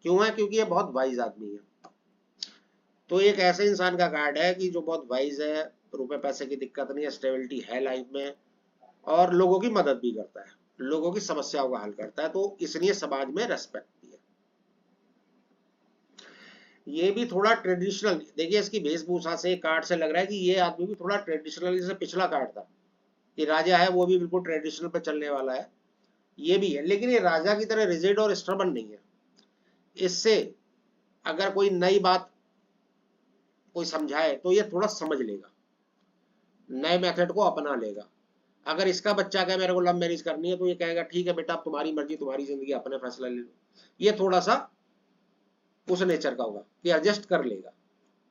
क्यों है? क्योंकि ये बहुत वाइज आदमी है। तो एक ऐसे इंसान का कार्ड है कि जो बहुत वाइज है, रुपए पैसे की दिक्कत नहीं है, स्टेबिलिटी है लाइफ में, और लोगों की मदद भी करता है, लोगों की समस्याओं का हल करता है, तो इसलिए समाज में रेस्पेक्ट भी है। ये भी थोड़ा ट्रेडिशनल, देखिए इसकी वेशभूषा से, कार्ड से लग रहा है कि ये आदमी भी थोड़ा ट्रेडिशनल, जैसे पिछला कार्ड था कि राजा है, वो भी बिल्कुल ट्रेडिशनल पे चलने वाला है, ये भी है। लेकिन ये राजा की तरह रिजिड और स्टबर्न नहीं है। इससे अगर कोई नई बात कोई समझाए तो ये थोड़ा समझ लेगा, नए मेथड को अपना लेगा। अगर इसका बच्चा कहे मेरे को लव मैरिज करनी है, तो ये कहेगा ठीक है बेटा, तुम्हारी मर्जी, तुम्हारी जिंदगी, अपने फैसला ले लो। ये थोड़ा सा उस नेचर का होगा कि एडजस्ट कर लेगा,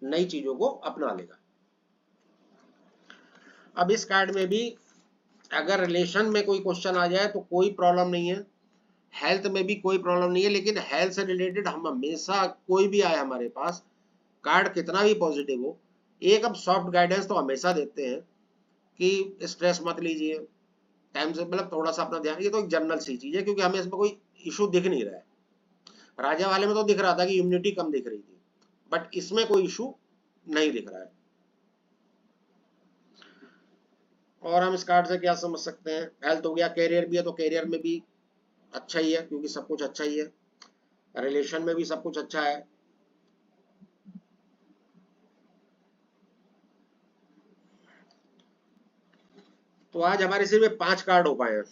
नई चीजों को अपना लेगा। अब इस कार्ड में भी अगर रिलेशन में कोई क्वेश्चन आ जाए तो कोई प्रॉब्लम नहीं है, हेल्थ में भी कोई प्रॉब्लम नहीं है, लेकिन हेल्थ से रिलेटेड हम हमेशा, कोई भी आए हमारे पास, कार्ड कितना भी पॉजिटिव हो, एक अब सॉफ्ट गाइडेंस तो हमेशा देते हैं कि स्ट्रेस मत लीजिए, टाइम से मतलब थोड़ा सा अपना ध्यान, ये तो एक जनरल सी चीज है, क्योंकि हमें इसमें कोई इशू दिख नहीं रहा है। राजा वाले में तो दिख रहा था कि इम्यूनिटी कम दिख रही थी, बट इसमें कोई इशू नहीं दिख रहा है। और हम इस कार्ड से क्या समझ सकते हैं? हेल्थ हो गया, कैरियर भी है तो कैरियर में भी अच्छा ही है, क्योंकि सब कुछ अच्छा ही है, रिलेशन में भी सब कुछ अच्छा है। तो आज हमारे सिर्फ 5 कार्ड हो पाए हैं।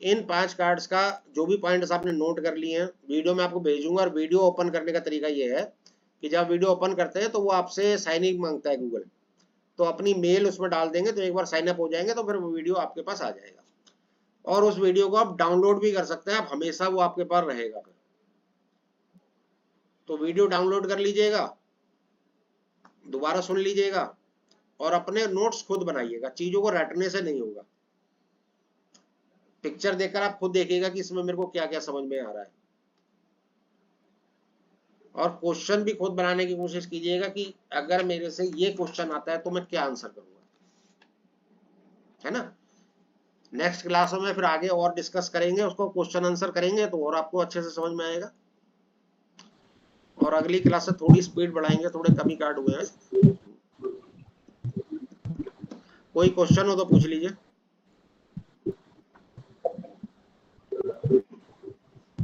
इन 5 कार्ड्स का जो भी पॉइंट्स आपने नोट कर लिए हैं, वीडियो में आपको भेजूंगा। और वीडियो ओपन करने का तरीका ये है कि जब वीडियो ओपन करते हैं तो वो आपसे साइन इन मांगता है गूगल, तो अपनी मेल उसमें डाल देंगे, तो एक बार साइन अप हो जाएंगे तो फिर वो वीडियो आपके पास आ जाएगा। और उस वीडियो को आप डाउनलोड भी कर सकते हैं, आप हमेशा वो आपके पास रहेगा। फिर तो वीडियो डाउनलोड कर लीजिएगा, दोबारा सुन लीजिएगा, और अपने नोट्स खुद बनाइएगा, चीजों को रटने से नहीं होगा। पिक्चर देखकर आप खुद देखिएगा कि इसमें मेरे को क्या क्या समझ में आ रहा है, और क्वेश्चन भी खुद बनाने की कोशिश कीजिएगा कि अगर मेरे से ये क्वेश्चन आता है तो मैं क्या आंसर करूंगा, है ना। नेक्स्ट क्लासों में फिर आगे और डिस्कस करेंगे, उसको क्वेश्चन आंसर करेंगे तो और आपको अच्छे से समझ में आएगा। और अगली क्लास से थोड़ी स्पीड बढ़ाएंगे, थोड़े कम ही कार्ड हुए हैं। कोई क्वेश्चन हो तो पूछ लीजिए।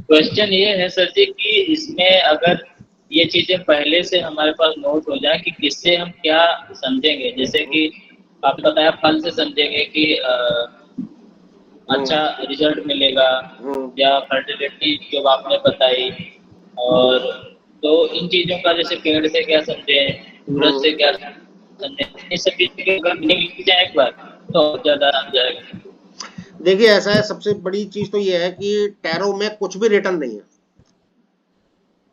क्वेश्चन ये है सर जी कि इसमें अगर ये चीजें पहले से हमारे पास नोट हो जाए कि किससे हम क्या समझेंगे, जैसे कि आपने बताया फल से समझेंगे कि अच्छा रिजल्ट मिलेगा, या फर्टिलिटी जो आपने बताई, और तो इन चीजों का जैसे पेड़ से क्या समझें, सूरज से क्या समझें, ये सब चीजें अगर मिल जाए एक बार तो ज्यादा समझ जाएगा। देखिए ऐसा है, सबसे बड़ी चीज तो ये है कि टैरो में कुछ भी रिटर्न नहीं है।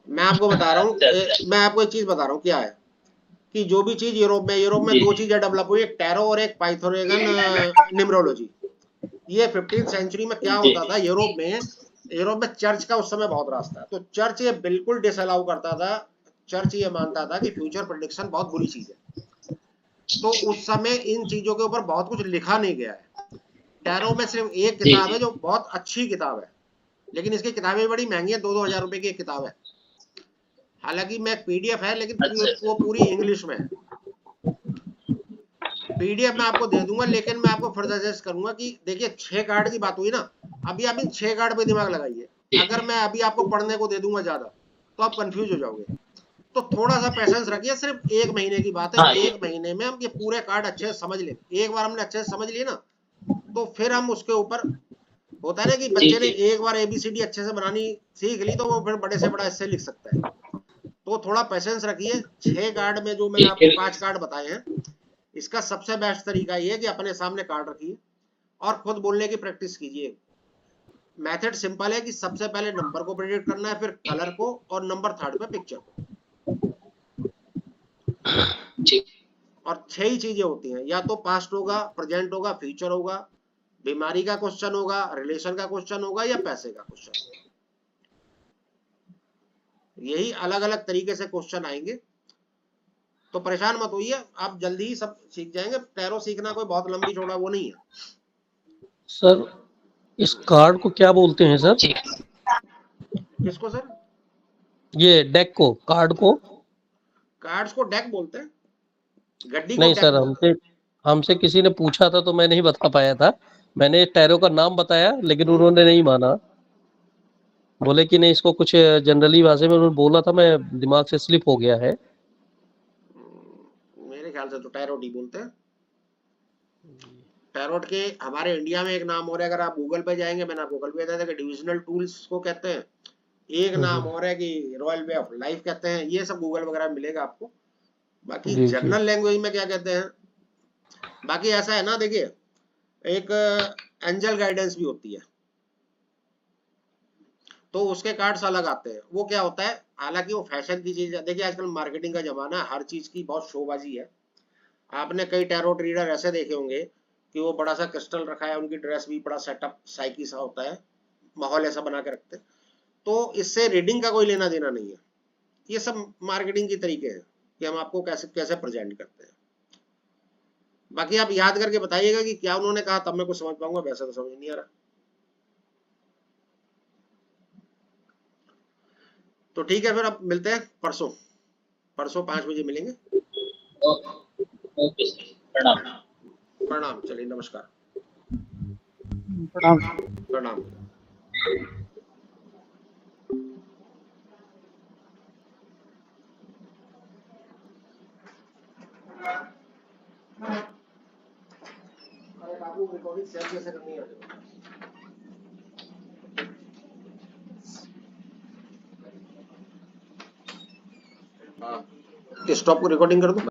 मैं आपको बता रहा हूँ, मैं आपको एक चीज बता रहा हूँ क्या है, कि जो भी चीज यूरोप में 2 चीजें डेवलप हुई, एक टैरो और एक पाइथागोरन न्यूमरोलॉजी। ये 15th सेंचुरी में क्या होता था यूरोप में चर्च का उस समय बहुत रास्ता, तो चर्च ये बिल्कुल डिसअलाउ करता था। चर्च ये मानता था कि फ्यूचर प्रेडिक्शन बहुत बुरी चीज है, तो उस समय इन चीजों के ऊपर बहुत कुछ लिखा नहीं गया है। टैरो में सिर्फ एक किताब है जो बहुत अच्छी किताब है, लेकिन इसकी किताबें बड़ी महंगी है, 2-2 हजार रुपए की एक किताब है। हालांकि मैं पीडीएफ है, लेकिन वो पूरी इंग्लिश में है। पीडीएफ मैं आपको दे दूंगा, लेकिन मैं आपको फिर सजेस्ट करूंगा कि देखिए 6 कार्ड की बात हुई ना, अभी आप इन 6 कार्ड पे दिमाग लगाइए। अगर मैं अभी आपको पढ़ने को दे दूंगा ज्यादा तो आप कंफ्यूज हो जाओगे, तो थोड़ा सा पेशेंस रखिए। सिर्फ 1 महीने की बात है, 1 महीने में हम ये पूरे कार्ड अच्छे से समझ लेंगे। एक बार हमने अच्छे से समझ लिए ना, तो फिर हम उसके ऊपर, होता है ना कि बच्चे ने एक बार ABCD अच्छे से बनानी सीख ली तो वो फिर बड़े से बड़ा इससे लिख सकता है। तो थोड़ा पेशेंस रखिए। 6 कार्ड में जो मैंने आपको 5 कार्ड बताए हैं, इसका सबसे बेस्ट तरीका ये है कि अपने सामने कार्ड रखिए और खुद बोलने की प्रैक्टिस कीजिए। मेथड सिंपल है कि सबसे पहले नंबर को प्रेडिक्ट करना है, फिर कलर को, और नंबर 3rd पे पिक्चर को। और 6 ही चीजें होती हैं, या तो पास्ट होगा, प्रेजेंट होगा, फ्यूचर होगा, बीमारी का क्वेश्चन होगा, रिलेशन का क्वेश्चन होगा, या पैसे का क्वेश्चन होगा। यही अलग अलग तरीके से क्वेश्चन आएंगे, तो परेशान मत होइए, आप जल्दी ही सब सीख जाएंगे। टैरो सीखना कोई बहुत लंबी चौड़ा वो नहीं है। सर इस कार्ड को क्या बोलते हैं सर? किसको सर? ये डेक को, कार्ड को? कार्ड्स को डेक बोलते हैं, गड्डी को नहीं डेक सर, बोलते हैं। हमसे किसी ने पूछा था तो मैं नहीं बता पाया था। मैंने टैरो का नाम बताया लेकिन उन्होंने नहीं माना, बोले कि नहीं इसको कुछ जनरली भाषा में उन्होंने बोला था, मैं दिमाग से स्लिप हो गया है। मेरे ख्याल से तो टैरोट ही बोलते हैं। टैरोट के हमारे इंडिया में एक नाम और है, अगर आप गूगल पे जाएंगे, मैंने आपको कल भी बताया था कि डिविजनल टूल्स को कहते हैं। एक नाम और है कि रॉयल वे ऑफ लाइफ कहते हैं। ये सब गूगल वगैरह में मिलेगा आपको। बाकी जी जी। जनरल लैंग्वेज में क्या कहते हैं, बाकी ऐसा है ना, देखिए एक एंजल गाइडेंस भी होती है, तो उसके कार्ड्स अलग आते हैं। वो क्या होता है, हालांकि वो फैशन की चीज है। देखिए आजकल मार्केटिंग का जमाना है, हर चीज की बहुत शोबाजी है। आपने कई टैरोट रीडर ऐसे देखे होंगे कि वो बड़ा सा क्रिस्टल रखा है, उनकी ड्रेस भी बड़ा सेटअप साइकी सा होता है, माहौल ऐसा बना के रखते हैं। तो इससे रीडिंग का कोई लेना देना नहीं है। ये सब मार्केटिंग के तरीके हैं कि हम आपको कैसे कैसे प्रेजेंट करते हैं। बाकी आप याद करके बताइएगा कि क्या उन्होंने कहा, तब मैं कुछ समझ पाऊंगा, वैसे तो समझ नहीं आ रहा। तो ठीक है, फिर अब मिलते हैं परसों। परसों 5 बजे मिलेंगे। ओके सर, प्रणाम। प्रणाम, चलिए नमस्कार। प्रणाम। प्रणाम। अरे बाबू, रिकॉर्डिंग शेयर कैसे करनी है? हाँ, स्टॉप को रिकॉर्डिंग कर दूं।